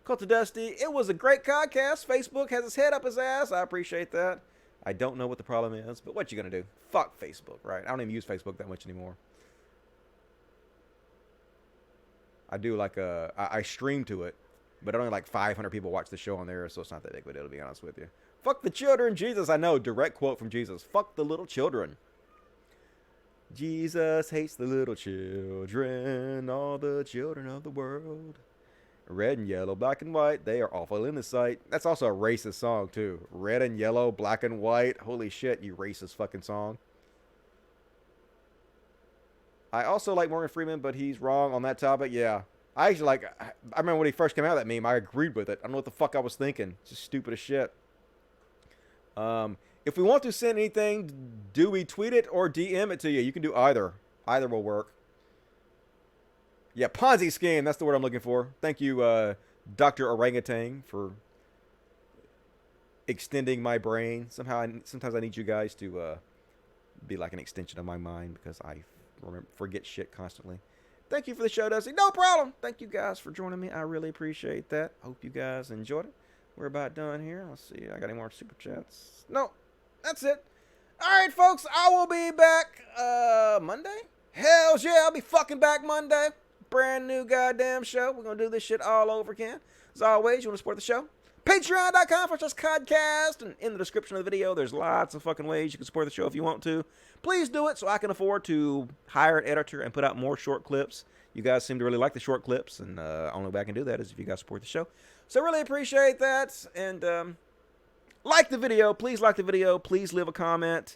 Cult of Dusty, it was a great podcast. Facebook has his head up his ass. I appreciate that. I don't know what the problem is, but what you gonna do? Fuck Facebook, right? I don't even use Facebook that much anymore. I do like I stream to it, but only like 500 people watch the show on there, so it's not that big of a deal, to be honest with you. Fuck the children, Jesus. I know, direct quote from Jesus. Fuck the little children. Jesus hates the little children, all the children of the world. Red and yellow, black and white, they are awful in the sight. That's also a racist song, too. Red and yellow, black and white. Holy shit, you racist fucking song. I also like Morgan Freeman, but he's wrong on that topic. Yeah. I actually I remember when he first came out, that meme, I agreed with it. I don't know what the fuck I was thinking. It's just stupid as shit. If we want to send anything, do we tweet it or DM it to you? You can do either. Either will work. Yeah, Ponzi scheme. That's the word I'm looking for. Thank you, Dr. Orangutan, for extending my brain. Sometimes I need you guys to be like an extension of my mind because I forget shit constantly. Thank you for the show, Dusty. No problem. Thank you guys for joining me. I really appreciate that. Hope you guys enjoyed it. We're about done here. Let's see. I got any more super chats? No. That's it. All right, folks. I will be back Monday. Hells yeah. I'll be fucking back Monday. Brand new goddamn show. We're going to do this shit all over again. As always, you want to support the show? Patreon.com/CODcast. And in the description of the video, there's lots of fucking ways you can support the show if you want to. Please do it so I can afford to hire an editor and put out more short clips. You guys seem to really like the short clips, and only way I can do that is if you guys support the show. So really appreciate that. And like the video. Please like the video. Please leave a comment.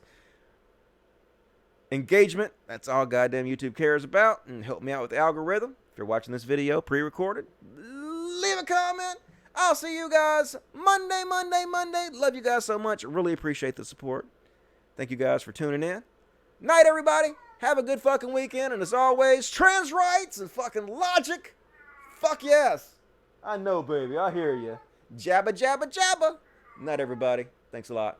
Engagement. That's all goddamn YouTube cares about. And help me out with the algorithm. If you're watching this video pre-recorded, leave a comment. I'll see you guys Monday. Love you guys so much. Really appreciate the support. Thank you guys for tuning in. Night, everybody. Have a good fucking weekend. And as always, trans rights and fucking logic. Fuck yes. I know, baby. I hear you. Jabba, jabba, jabba. Night, everybody. Thanks a lot.